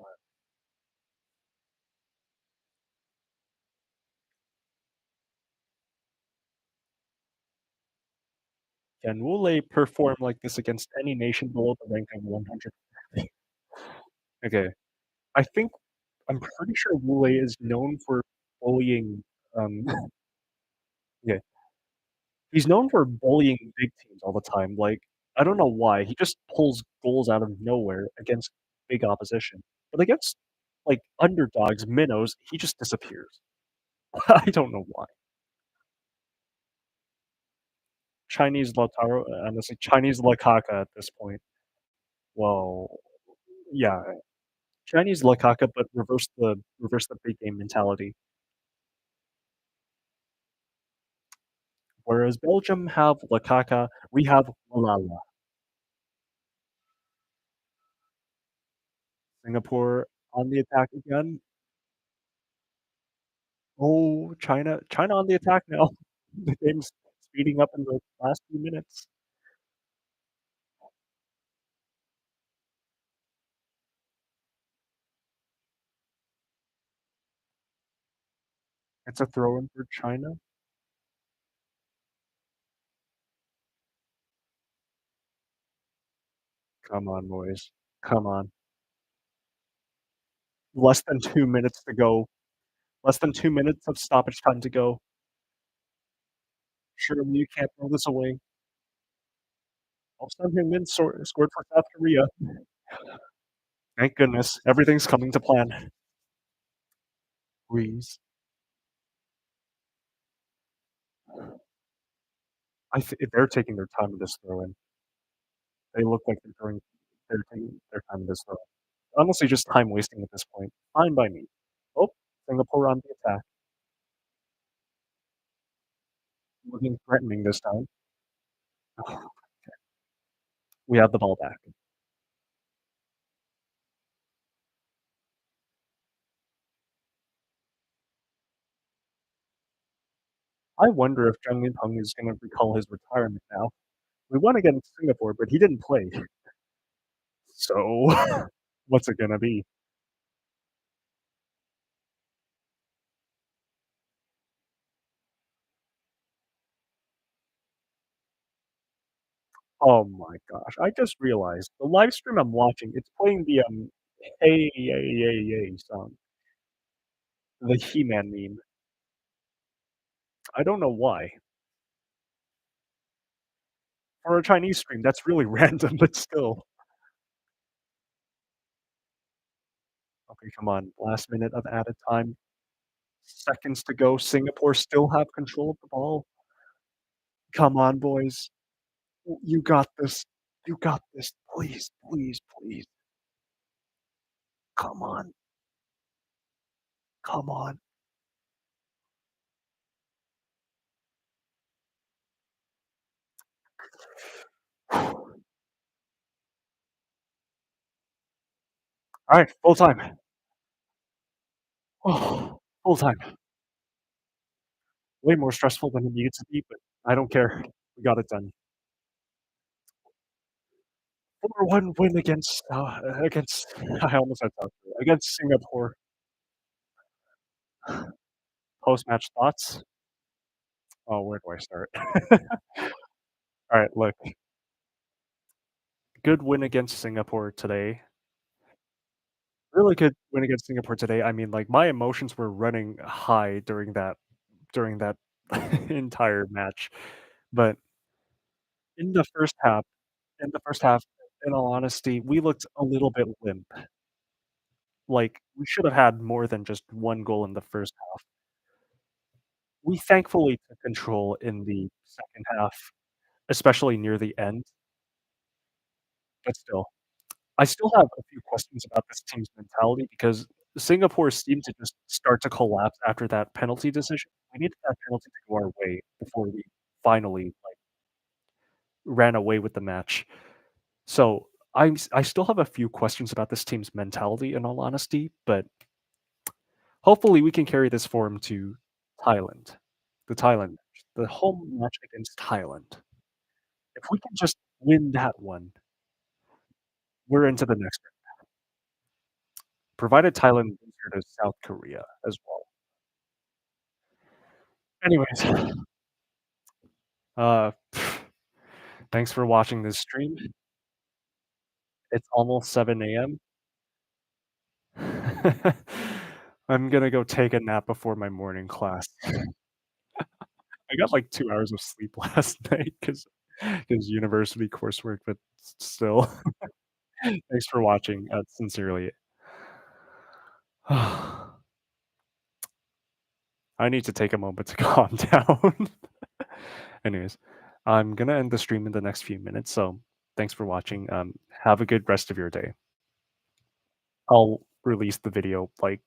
Speaker 1: can Wule perform like this against any nation below the rank of 100? Okay, I think I'm pretty sure Wule is known for bullying, um yeah, he's known for bullying big teams all the time, like, I don't know why, he just pulls goals out of nowhere against big opposition, but against, like, underdogs, minnows, he just disappears. I don't know why. Chinese Lautaro, honestly, Chinese Lakaka at this point. Well, yeah, Chinese Lakaka, but reverse the big game mentality. Whereas Belgium have Lakaka, we have Malala. Singapore on the attack again. Oh, China on the attack now. The game's speeding up in the last few minutes. It's a throw-in for China. Come on, boys. Come on. Less than 2 minutes to go. Less than 2 minutes of stoppage time to go. Surely you can't throw this away. Oh, Son Heung-min scored for South Korea. Thank goodness. Everything's coming to plan. Please. They're taking their time with this throw-in. They look like they're taking their time with this throw-in. Honestly, just time wasting at this point. Fine by me. Oh, Singapore on the attack. Looking threatening this time. We have the ball back. I wonder if Jung In-peng is gonna recall his retirement now. We won against Singapore, but he didn't play. So, what's it gonna be? Oh my gosh, I just realized the live stream I'm watching, it's playing the, "Hey, yay, yay, yay" song, the He-Man meme. I don't know why. For a Chinese stream, that's really random, but still. Okay, come on, last minute of added time, seconds to go, Singapore still have control of the ball. Come on, boys. You got this. You got this. Please, please, please. Come on. Come on. Alright, full time. Oh, full time. Way more stressful than it needed to be, but I don't care. We got it done. 4-1 win against I almost said South Korea, against Singapore. Post-match thoughts? Oh, where do I start? Alright, look, good win against Singapore today. Really good win against Singapore today. I mean, like, my emotions were running high during that entire match, but in the first half in the first half, in all honesty, we looked a little bit limp. Like, we should have had more than just 1 goal in the first half. We thankfully took control in the second half, especially near the end, but still. I still have a few questions about this team's mentality because Singapore seemed to just start to collapse after that penalty decision. We needed that penalty to go our way before we finally, like, ran away with the match. So, I still have a few questions about this team's mentality in all honesty, but hopefully we can carry this form to Thailand, the Thailand match, the home match against Thailand. If we can just win that one, we're into the next round, provided Thailand lose here to South Korea as well. Anyways, uh, thanks for watching this stream. It's almost 7 AM. I'm gonna go take a nap before my morning class. I got, like, 2 hours of sleep last night because university coursework, but still. Thanks for watching, sincerely. I need to take a moment to calm down. Anyways, I'm gonna end the stream in the next few minutes, so thanks for watching, have a good rest of your day. I'll release the video, like,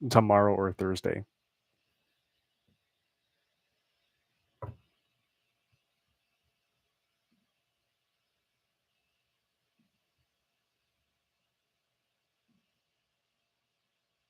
Speaker 1: tomorrow or Thursday.